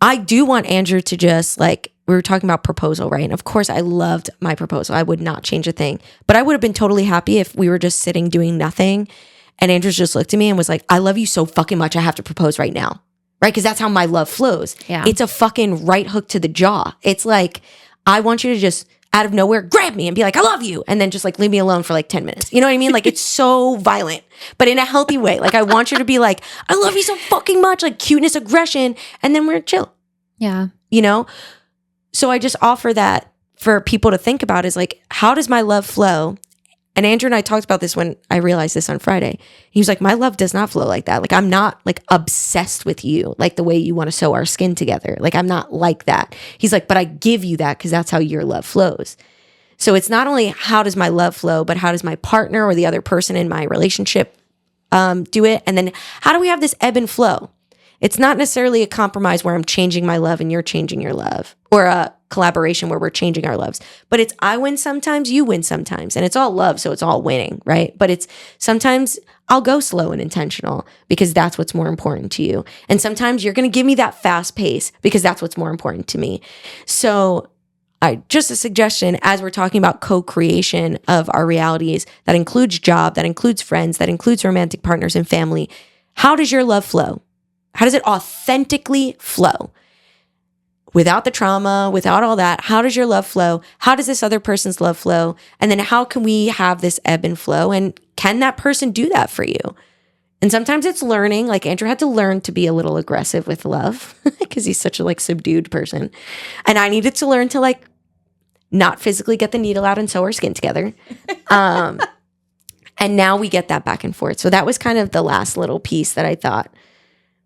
I do want Andrew to just like, we were talking about proposal, right? And of course I loved my proposal. I would not change a thing, but I would have been totally happy if we were just sitting doing nothing. And Andrew just looked at me and was like, I love you so fucking much. I have to propose right now. Right? Because that's how my love flows. Yeah. It's a fucking right hook to the jaw. It's like, I want you to just out of nowhere grab me and be like, I love you. And then just like leave me alone for like 10 minutes. You know what I mean? Like it's so violent, but in a healthy way. Like I want you to be like, I love you so fucking much, like cuteness, aggression. And then we're chill. Yeah. You know? So I just offer that for people to think about is like, how does my love flow? And Andrew and I talked about this when I realized this on Friday. He was like, my love does not flow like that. Like I'm not like obsessed with you, like the way you want to sew our skin together. Like I'm not like that. He's like, but I give you that because that's how your love flows. So it's not only how does my love flow, but how does my partner or the other person in my relationship do it? And then how do we have this ebb and flow? It's not necessarily a compromise where I'm changing my love and you're changing your love, or a collaboration where we're changing our loves. But it's I win sometimes, you win sometimes. And it's all love, so it's all winning, right? But it's sometimes I'll go slow and intentional because that's what's more important to you. And sometimes you're going to give me that fast pace because that's what's more important to me. So just a suggestion as we're talking about co-creation of our realities, that includes job, that includes friends, that includes romantic partners and family. How does your love flow? How does it authentically flow? without the trauma, without all that, how does your love flow? How does this other person's love flow? And then how can we have this ebb and flow? And can that person do that for you? And sometimes it's learning. Like Andrew had to learn to be a little aggressive with love because he's such a like subdued person. And I needed to learn to like not physically get the needle out and sew our skin together. And now we get that back and forth. So that was kind of the last little piece that I thought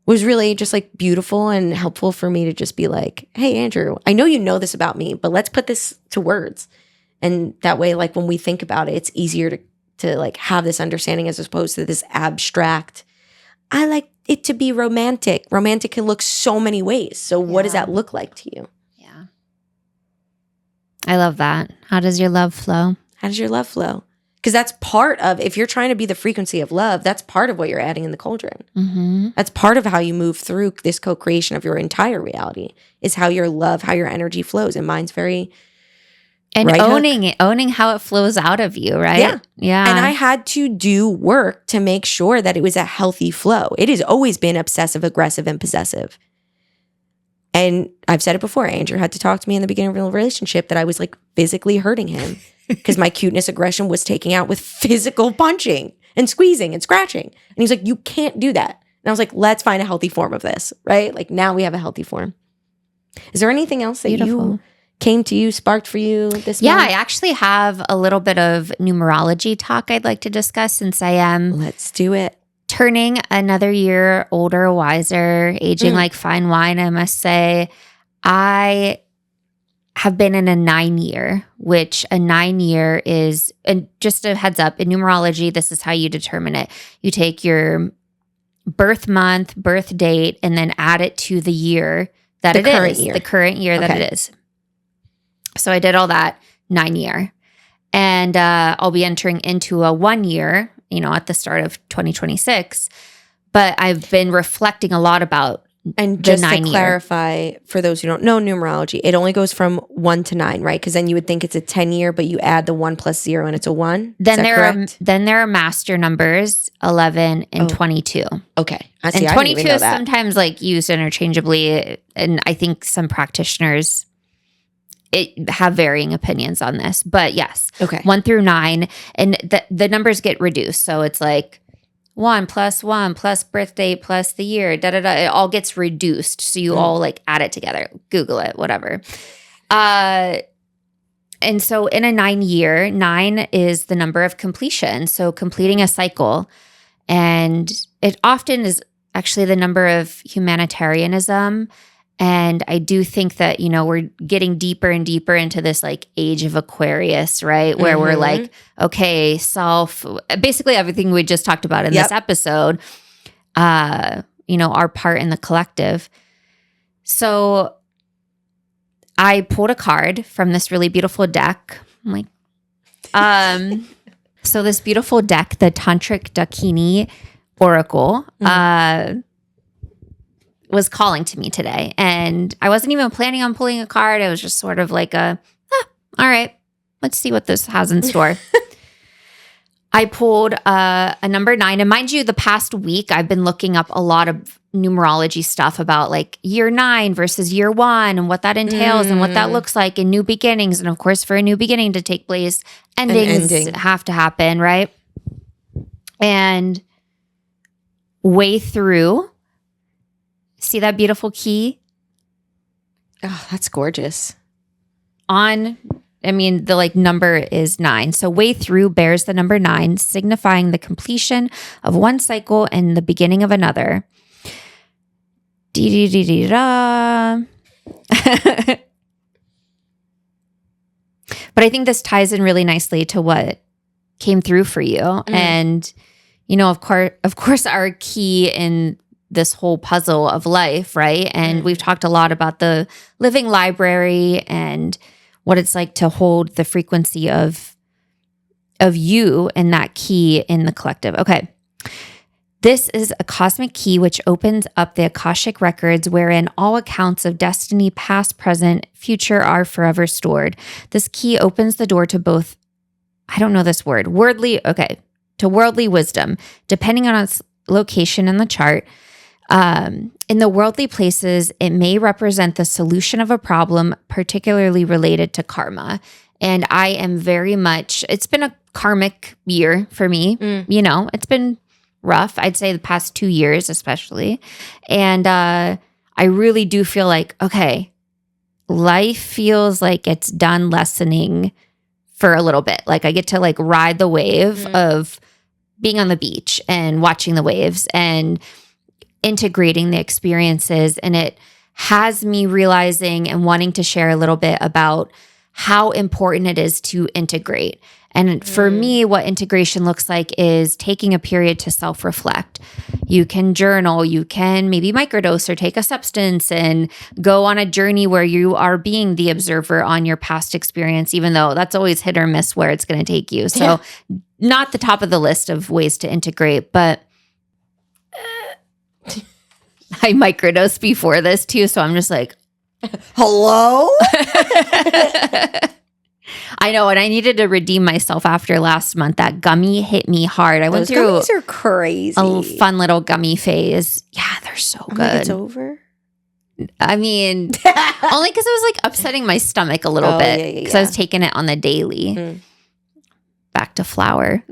was really just like beautiful and helpful for me to just be like, hey, Andrew, I know you know this about me, but let's put this to words. And that way, like when we think about it, it's easier to like have this understanding as opposed to this abstract. I like it to be romantic. Romantic can look so many ways. So what does that look like to you? Yeah. I love that. How does your love flow? How does your love flow? Because that's part of, if you're trying to be the frequency of love, that's part of what you're adding in the cauldron. Mm-hmm. That's part of how you move through this co-creation of your entire reality is how your love, how your energy flows. And mine's very... And owning how it flows out of you, right? Yeah. Yeah. And I had to do work to make sure that it was a healthy flow. It has always been obsessive, aggressive, and possessive. And I've said it before, Andrew had to talk to me in the beginning of a relationship that I was like physically hurting him because my cuteness aggression was taking out with physical punching and squeezing and scratching. And he's like, you can't do that. And I was like, let's find a healthy form of this, right? Like now we have a healthy form. Is there anything else that you came to you, sparked for you this month? I actually have a little bit of numerology talk I'd like to discuss since I am Let's do it. Turning another year older, wiser, aging like fine wine, I must say. I have been in a 9-year, which a 9-year is, and just a heads up, in numerology, this is how you determine it. You take your birth month, birth date, and then add it to the year that it is. The current year that it is. So I did all that 9-year. And I'll be entering into a 1-year, at the start of 2026. But I've been reflecting a lot about and just to clarify, for those who don't know numerology, it only goes from 1 to 9, right? Because then you would think it's a 10-year, but you add the 1 plus 0 and it's a 1. Then there are master numbers 11 and 22. Okay, I see. And 22 is sometimes like used interchangeably, and I think some practitioners have varying opinions on this. But yes, 1 through 9, and the numbers get reduced, so it's like 1 plus birth date plus the year, it all gets reduced. So you all like add it together, Google it, whatever. And so in a 9-year, 9 is the number of completion. So completing a cycle. And it often is actually the number of humanitarianism. And I do think that, we're getting deeper and deeper into this like age of Aquarius, right? Where we're like, okay, basically everything we just talked about in this episode, our part in the collective. So I pulled a card from this really beautiful deck. I'm like, so this beautiful deck, the Tantric Dakini Oracle, was calling to me today. And I wasn't even planning on pulling a card. It was just sort of like all right, let's see what this has in store. I pulled a number 9. And mind you, the past week, I've been looking up a lot of numerology stuff about like year 9 versus year 1 and what that entails and what that looks like in new beginnings. And of course, for a new beginning to take place, endings have to happen, right? And way through, see that beautiful key? Oh, that's gorgeous. The like number is 9. So way through bears the number 9, signifying the completion of one cycle and the beginning of another. But I think this ties in really nicely to what came through for you. And, of course, our key in this whole puzzle of life, right? And we've talked a lot about the living library and what it's like to hold the frequency of you and that key in the collective. Okay. This is a cosmic key which opens up the Akashic records wherein all accounts of destiny, past, present, future are forever stored. This key opens the door to both, I don't know this word, to worldly wisdom, depending on its location in the chart. In the worldly places, it may represent the solution of a problem, particularly related to karma. And I am very much, it's been a karmic year for me. You know, it's been rough. I'd say the past 2 years, especially. And I really do feel like, okay, life feels like it's done lessening for a little bit. Like I get to like ride the wave of being on the beach and watching the waves and integrating the experiences. And it has me realizing and wanting to share a little bit about how important it is to integrate. And for me, what integration looks like is taking a period to self-reflect. You can journal, you can maybe microdose or take a substance and go on a journey where you are being the observer on your past experience, even though that's always hit or miss where it's going to take you. So not the top of the list of ways to integrate, but I microdosed before this too. So I'm just like, hello? I know, and I needed to redeem myself after last month. That gummy hit me hard. I went Those through gummies are crazy. a fun little gummy phase. Yeah, they're so I'm good. like, it's over? I mean, only because it was like upsetting my stomach a little bit because I was taking it on the daily. Back to flour.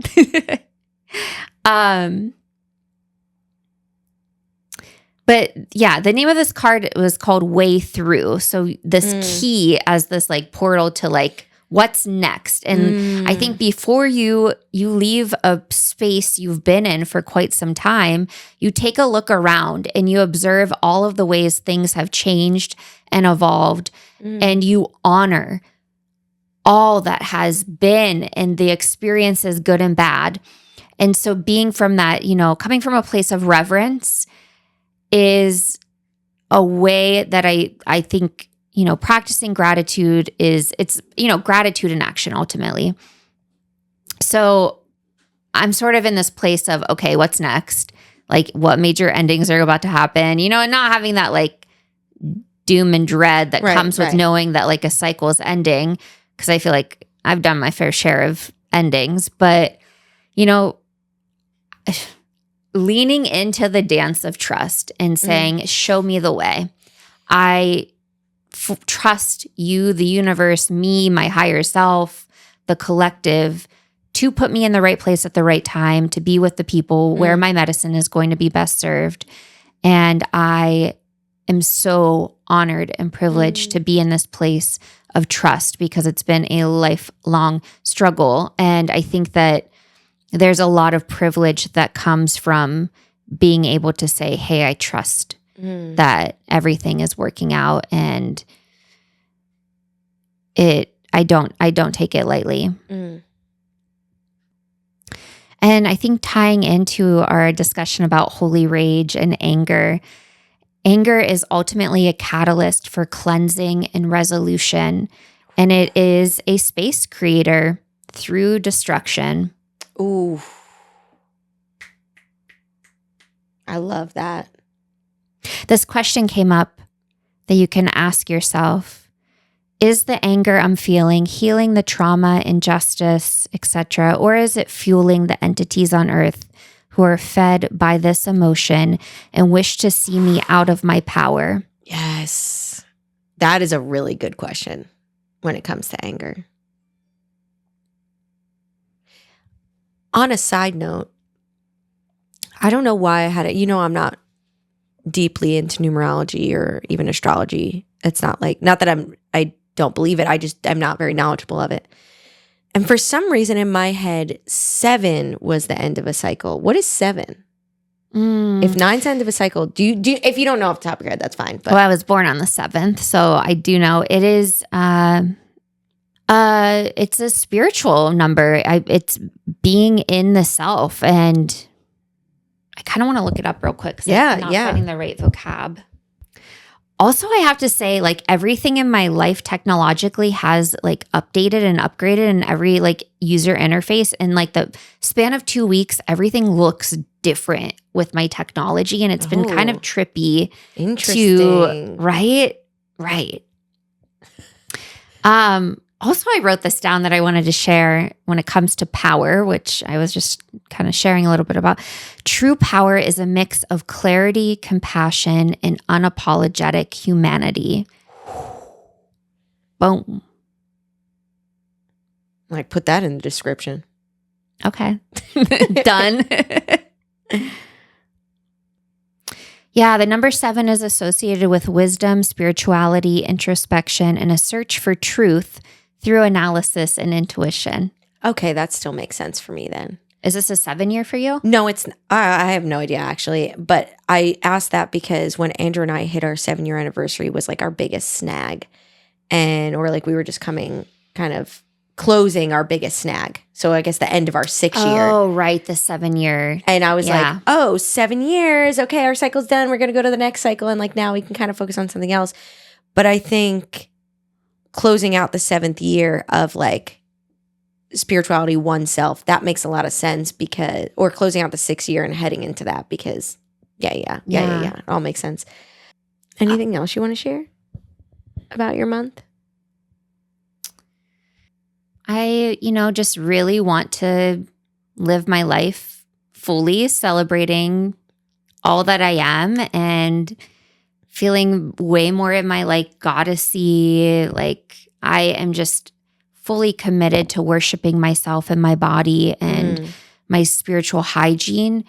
But yeah, the name of this card was called Way Through. So this key as this like portal to like what's next. And I think before you leave a space you've been in for quite some time, you take a look around and you observe all of the ways things have changed and evolved, and you honor all that has been and the experiences, good and bad. And so being from that, you know, coming from a place of reverence is a way that I think, you know, practicing gratitude it's, you know, gratitude in action ultimately. So I'm sort of in this place of, okay, what's next? Like what major endings are about to happen, you know, and not having that like doom and dread that comes with knowing that like a cycle is ending. Cause I feel like I've done my fair share of endings, but you know, leaning into the dance of trust and saying, show me the way. I trust you, the universe, me, my higher self, the collective, to put me in the right place at the right time, to be with the people where my medicine is going to be best served. And I am so honored and privileged to be in this place of trust because it's been a lifelong struggle. And I think that there's a lot of privilege that comes from being able to say, hey, I trust that everything is working out, and I don't take it lightly. And I think tying into our discussion about holy rage and anger is ultimately a catalyst for cleansing and resolution, and it is a space creator through destruction. Ooh. I love that. This question came up that you can ask yourself. Is the anger I'm feeling healing the trauma, injustice, etc., or is it fueling the entities on earth who are fed by this emotion and wish to see me out of my power? Yes. That is a really good question when it comes to anger. On a side note, I don't know why I had it. You know, I'm not deeply into numerology or even astrology. It's not like, not that I don't believe it. I'm not very knowledgeable of it. And for some reason in my head, 7 was the end of a cycle. What is 7? If 9's the end of a cycle, do you if you don't know off the top of your head, that's fine. But well, I was born on the 7th, so I do know it is. It's a spiritual number. It's being in the self, and I kind of want to look it up real quick because I'm not finding the right vocab. Also, I have to say, like, everything in my life technologically has like updated and upgraded in every like user interface. In like the span of 2 weeks, everything looks different with my technology, and it's been kind of trippy. Interesting. Right. Also, I wrote this down that I wanted to share when it comes to power, which I was just kind of sharing a little bit about. True power is a mix of clarity, compassion, and unapologetic humanity. Boom. Like, put that in the description. Okay. Done. Yeah, the number 7 is associated with wisdom, spirituality, introspection, and a search for truth through analysis and intuition. Okay, that still makes sense for me then. Is this a 7 year for you? No, it's I have no idea actually, but I asked that because when Andrew and I hit our 7-year anniversary was like our biggest snag, or like we were just coming kind of closing our biggest snag. So I guess the end of our 6-year. Oh, right, the 7 year. And I was like, oh, 7 years. Okay, our cycle's done. We're going to go to the next cycle. And like now we can kind of focus on something else. But I think closing out the 7th year of like spirituality, oneself, that makes a lot of sense or closing out the 6th year and heading into that because yeah. It all makes sense. Anything else you want to share about your month? I, just really want to live my life fully, celebrating all that I am and feeling way more in my like goddessy. Like I am just fully committed to worshiping myself and my body and my spiritual hygiene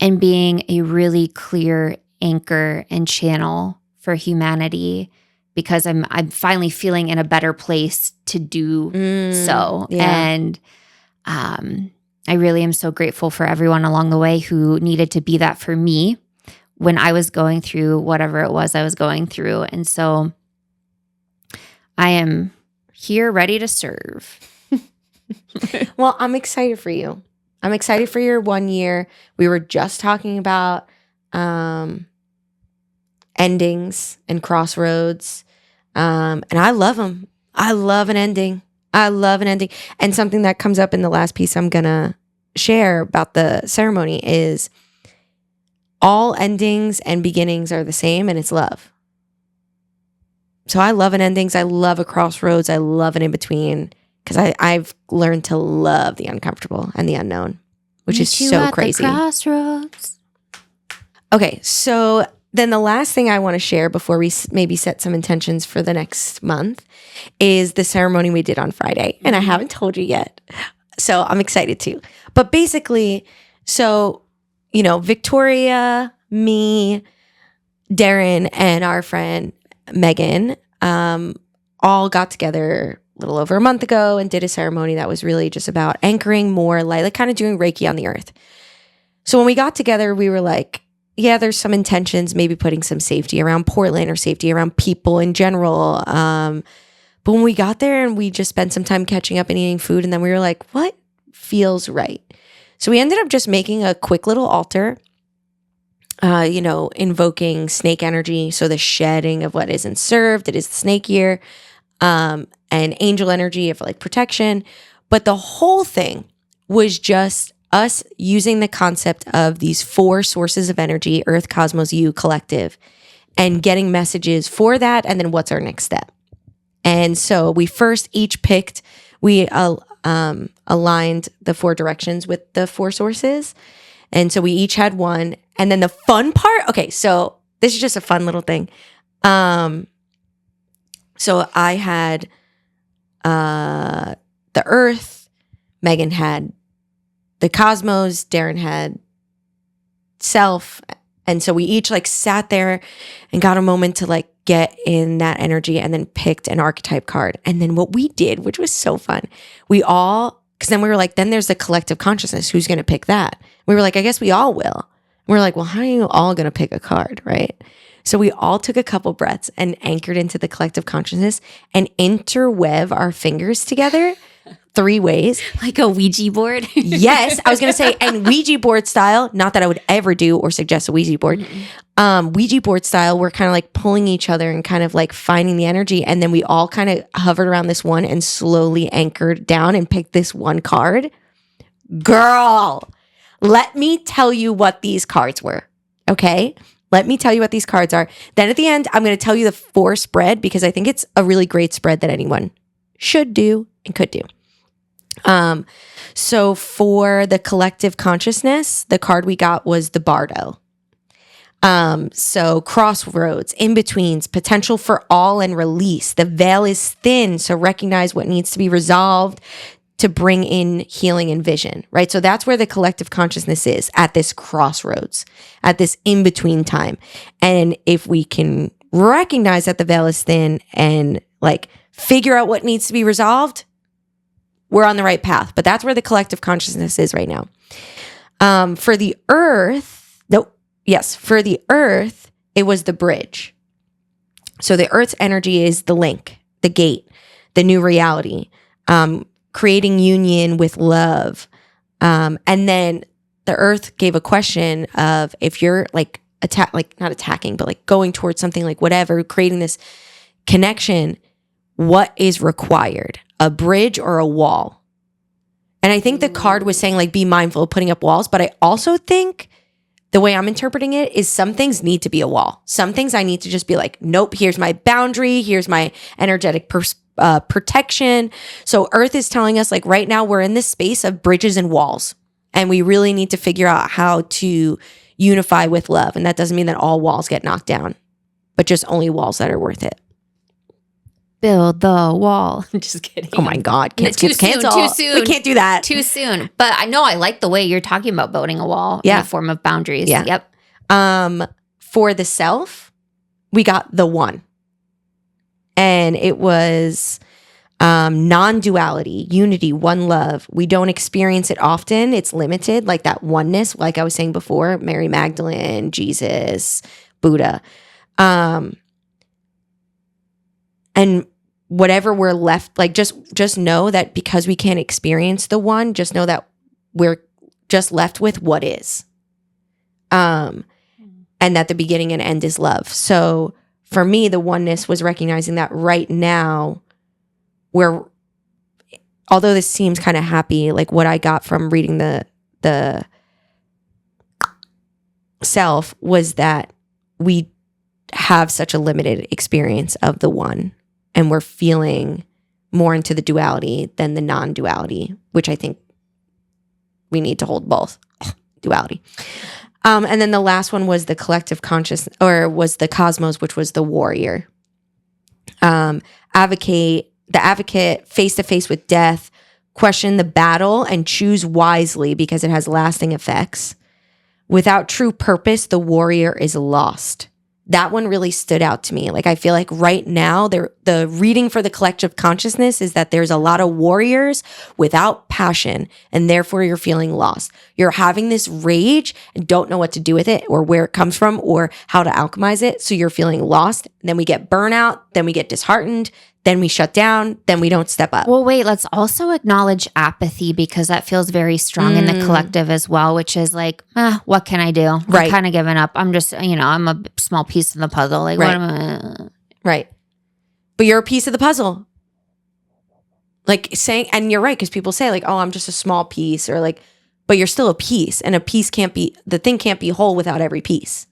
and being a really clear anchor and channel for humanity. Because I'm finally feeling in a better place to do so. Yeah. And I really am so grateful for everyone along the way who needed to be that for me when I was going through whatever it was I was going through. And so I am here ready to serve. Well, I'm excited for you. I'm excited for your 1 year. We were just talking about endings and crossroads. And I love them. I love an ending. And something that comes up in the last piece I'm going to share about the ceremony is all endings and beginnings are the same, and it's love. So I love an endings. I love a crossroads. I love an in-between because I've learned to love the uncomfortable and the unknown, which is so crazy. The crossroads. Okay, so then the last thing I want to share before we maybe set some intentions for the next month is the ceremony we did on Friday. And I haven't told you yet. So I'm excited too. But basically, Victoria, me, Darren, and our friend Megan all got together a little over a month ago and did a ceremony that was really just about anchoring more light, like kind of doing Reiki on the earth. So when we got together, we were like, yeah, there's some intentions, maybe putting some safety around Portland or safety around people in general. But when we got there and we just spent some time catching up and eating food, and then we were like, what feels right? So we ended up just making a quick little altar, invoking snake energy. So the shedding of what isn't served, it is the snake year, and angel energy of like protection. But the whole thing was just us using the concept of these 4 sources of energy, earth, cosmos, you, collective, and getting messages for that. And then what's our next step? And so we first each picked, we aligned the 4 directions with the 4 sources. And so we each had one. And then the fun part, okay, so this is just a fun little thing. So I had the earth, Megan had the cosmos, Darren had self. And so we each like sat there and got a moment to like get in that energy and then picked an archetype card. And then what we did, which was so fun, because then we were like, then there's the collective consciousness. Who's going to pick that? We were like, I guess we all will. And we're like, well, how are you all going to pick a card, right? So we all took a couple breaths and anchored into the collective consciousness and interweave our fingers together 3 ways. Like a Ouija board? Yes, I was going to say, and Ouija board style, not that I would ever do or suggest a Ouija board. Ouija board style, we're kind of like pulling each other and kind of like finding the energy. And then we all kind of hovered around this one and slowly anchored down and picked this one card. Girl, let me tell you what these cards were, okay? Let me tell you what these cards are. Then at the end, I'm going to tell you the 4 spread because I think it's a really great spread that anyone should do, and could do. So for the collective consciousness, the card we got was the Bardo. So crossroads, in-betweens, potential for all and release. The veil is thin, so recognize what needs to be resolved to bring in healing and vision, right? So that's where the collective consciousness is, at this crossroads, at this in-between time. And if we can recognize that the veil is thin and like figure out what needs to be resolved, we're on the right path. But that's where the collective consciousness is right now. For the earth, for the earth, it was the bridge. So the earth's energy is the link, the gate, the new reality, creating union with love. And then the earth gave a question of, if you're like not attacking, but like going towards something, like whatever, creating this connection, what is required? A bridge or a wall? And I think the card was saying like, be mindful of putting up walls. But I also think the way I'm interpreting it is some things need to be a wall. Some things I need to just be like, nope, here's my boundary. Here's my energetic protection. So Earth is telling us like right now we're in this space of bridges and walls. And we really need to figure out how to unify with love. And that doesn't mean that all walls get knocked down, but just only walls that are worth it. Build the wall. Just kidding. Oh my God. Too soon. We can't do that. Too soon. But I know I like the way you're talking about building a wall in the form of boundaries. Yeah. Yep. For the self, we got the one. And it was non-duality, unity, one love. We don't experience it often. It's limited, like that oneness, like I was saying before, Mary Magdalene, Jesus, Buddha. And whatever we're left, like just know that because we can't experience the one, just know that we're just left with what is. And that the beginning and end is love. So for me, the oneness was recognizing that right now, although this seems kind of happy, like what I got from reading the self was that we have such a limited experience of the one. And we're feeling more into the duality than the non-duality, which I think we need to hold both. Duality. And then the last one was the collective conscious, or was the cosmos, which was the warrior. Advocate, face to face with death, question the battle and choose wisely because it has lasting effects. Without true purpose, the warrior is lost. That one really stood out to me. Like, I feel like right now, the reading for the collective consciousness is that there's a lot of warriors without passion, and therefore you're feeling lost. You're having this rage and don't know what to do with it or where it comes from or how to alchemize it. So you're feeling lost. Then we get burnout. Then we get disheartened. Then we shut down. Then we don't step up. Well, wait, let's also acknowledge apathy because that feels very strong in the collective as well, which is like, what can I do? Right. I'm kind of giving up. I'm just, I'm a small piece of the puzzle. Like, right. What am I? Right. But you're a piece of the puzzle. Like saying, and you're right, because people say like, oh, I'm just a small piece, or like, but you're still a piece, and the thing can't be whole without every piece.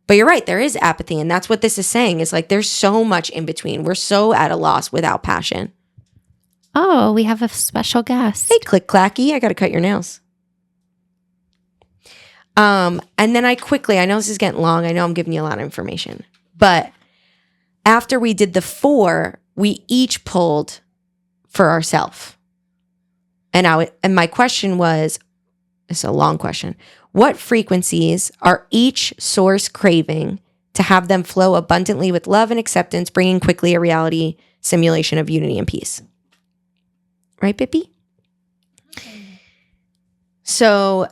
But you're right, there is apathy, and that's what this is saying. It's like there's so much in between. We're so at a loss without passion. Oh, we have a special guest. Hey, Click Clacky, I got to cut your nails. And then I know this is getting long. I know I'm giving you a lot of information. But after we did the 4, we each pulled for ourselves. And my question was, it's a long question. What frequencies are each source craving to have them flow abundantly with love and acceptance, bringing quickly a reality simulation of unity and peace? Right, Bippy? So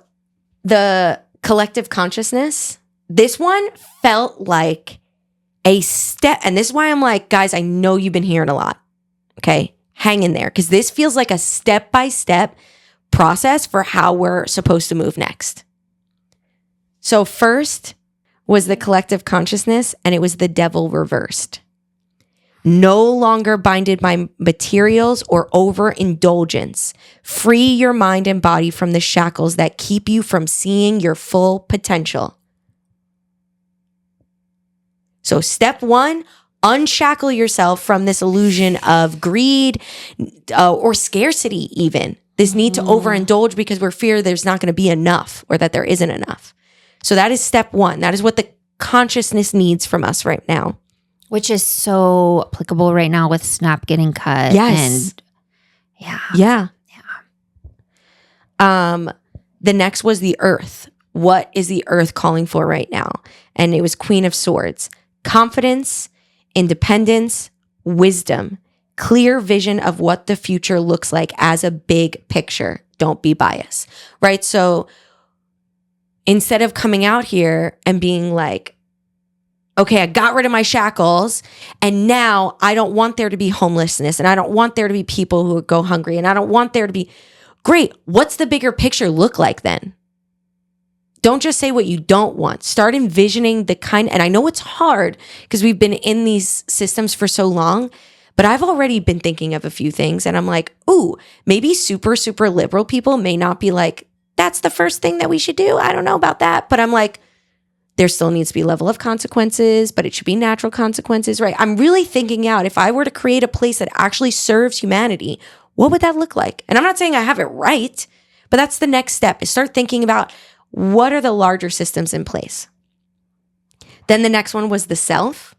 the collective consciousness, this one felt like a step. And this is why I'm like, guys, I know you've been hearing a lot. Okay, hang in there. Because this feels like a step-by-step process for how we're supposed to move next. So first was the collective consciousness, and it was the devil reversed. No longer binded by materials or overindulgence. Free your mind and body from the shackles that keep you from seeing your full potential. So step 1, unshackle yourself from this illusion of greed or scarcity even. This need to overindulge because we're fear there's not going to be enough or that there isn't enough. So that is step one. That is what the consciousness needs from us right now. Which is so applicable right now with Snap getting cut. Yes. And yeah. Yeah. The next was the earth. What is the earth calling for right now? And it was Queen of Swords. Confidence, independence, wisdom, clear vision of what the future looks like as a big picture. Don't be biased, right? So instead of coming out here and being like, okay, I got rid of my shackles and now I don't want there to be homelessness and I don't want there to be people who go hungry and I don't want there to be, great, what's the bigger picture look like then? Don't just say what you don't want. Start envisioning the kind, and I know it's hard because we've been in these systems for so long, but I've already been thinking of a few things and I'm like, ooh, maybe super, super liberal people may not be like, that's the first thing that we should do. I don't know about that. But I'm like, there still needs to be a level of consequences, but it should be natural consequences, right? I'm really thinking out if I were to create a place that actually serves humanity, what would that look like? And I'm not saying I have it right, but that's the next step is start thinking about what are the larger systems in place. Then the next one was the self,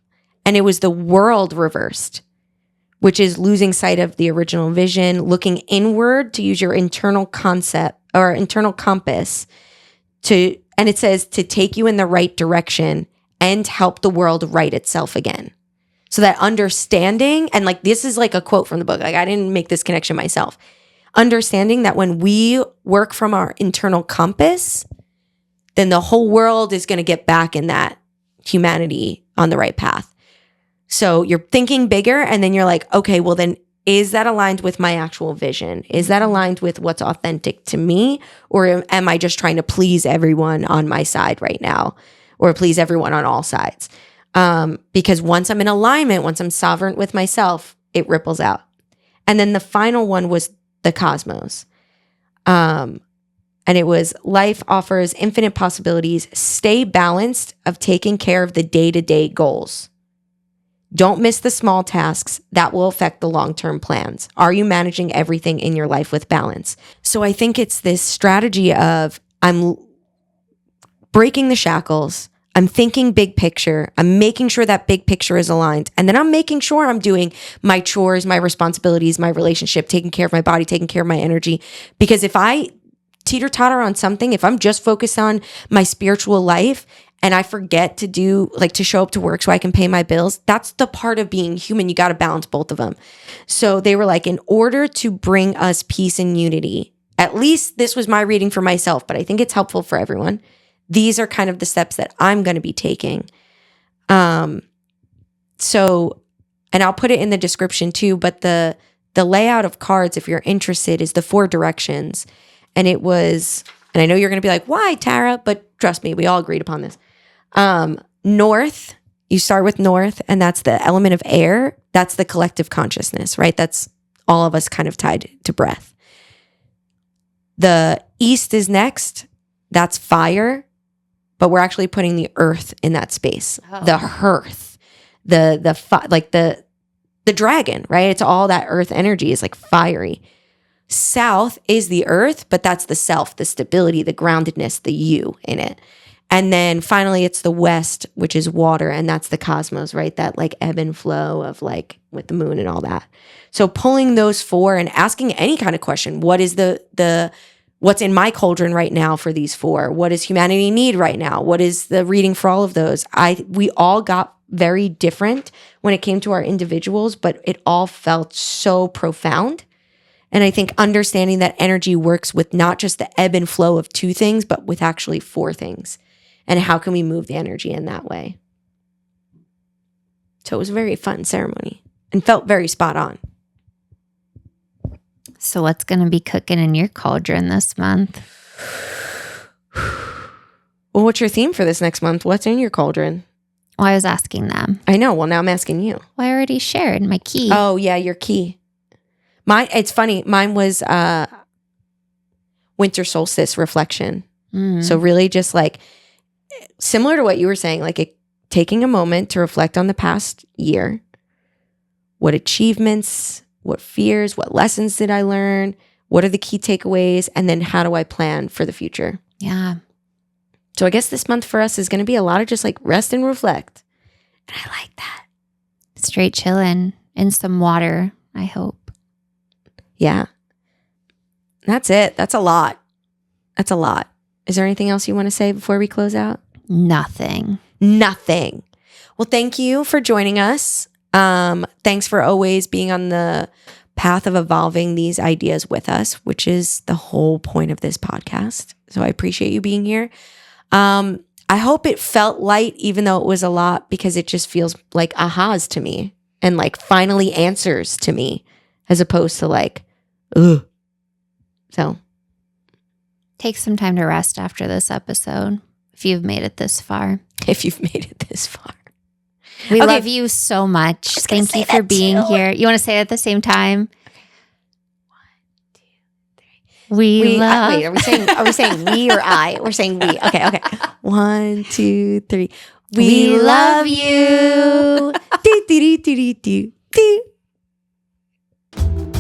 and it was the world reversed, which is losing sight of the original vision, looking inward to use your internal concept or internal compass to, and it says to take you in the right direction and help the world right itself again. So that understanding, and like this is like a quote from the book, like I didn't make this connection myself. Understanding that when we work from our internal compass, then the whole world is going to get back in that humanity on the right path. So you're thinking bigger and then you're like, okay, well then is that aligned with my actual vision? Is that aligned with what's authentic to me? Or am I just trying to please everyone on my side right now or please everyone on all sides? Because once I'm in alignment, once I'm sovereign with myself, it ripples out. And then the final one was the cosmos. And it was life offers infinite possibilities. Stay balanced of taking care of the day-to-day goals. Don't miss the small tasks that will affect the long-term plans. Are you managing everything in your life with balance? So I think it's this strategy of I'm breaking the shackles. I'm thinking big picture. I'm making sure that big picture is aligned. And then I'm making sure I'm doing my chores, my responsibilities, my relationship, taking care of my body, taking care of my energy. Because if I teeter-totter on something, if I'm just focused on my spiritual life and I forget to do, like to show up to work so I can pay my bills, that's the part of being human. You got to balance both of them. So they were like, in order to bring us peace and unity, at least this was my reading for myself, but I think it's helpful for everyone. These are kind of the steps that I'm going to be taking. So, and I'll put it in the description too, but the layout of cards, if you're interested, is the 4 directions. And it was, and I know you're going to be like, why, Tara? But trust me, we all agreed upon this. North, you start with north, and that's the element of air. That's the collective consciousness, right? That's all of us kind of tied to breath. The east is next. That's fire, but we're actually putting the earth in that space. Oh. The hearth, the dragon, right? It's all that earth energy is like fiery. South is the earth, but that's the self, the stability, the groundedness, the you in it. And then finally it's the west, which is water, and that's the cosmos, right? That like ebb and flow of like with the moon and all that. So pulling those 4 and asking any kind of question, what is the what's in my cauldron right now for these 4? What does humanity need right now? What is the reading for all of those? We all got very different when it came to our individuals, but it all felt so profound. And I think understanding that energy works with not just the ebb and flow of 2 things, but with actually 4 things. And how can we move the energy in that way? So it was a very fun ceremony and felt very spot on. So what's going to be cooking in your cauldron this month? Well, what's your theme for this next month? What's in your cauldron? Well, I was asking them. I know. Well, now I'm asking you. Well, I already shared my key. Oh, yeah, your key. It's funny. Mine was winter solstice reflection. So really just like similar to what you were saying, like taking a moment to reflect on the past year. What achievements, what fears, what lessons did I learn? What are the key takeaways? And then how do I plan for the future? Yeah. So I guess this month for us is going to be a lot of just like rest and reflect. And I like that. Straight chilling and some water, I hope. Yeah. That's it. That's a lot. That's a lot. Is there anything else you want to say before we close out? Nothing. Nothing. Well, thank you for joining us. Thanks for always being on the path of evolving these ideas with us, which is the whole point of this podcast. So I appreciate you being here. I hope it felt light, even though it was a lot, because it just feels like ahas to me and like finally answers to me as opposed to like, ugh. So take some time to rest after this episode if you've made it this far. If you've made it this far. We Okay. love you so much. Thank you for being here. You want to say it at the same time? We love. Wait, are we saying we or I? We're saying we. Okay. 1, 2, 3. We love you. Do, do, do, do, do, do.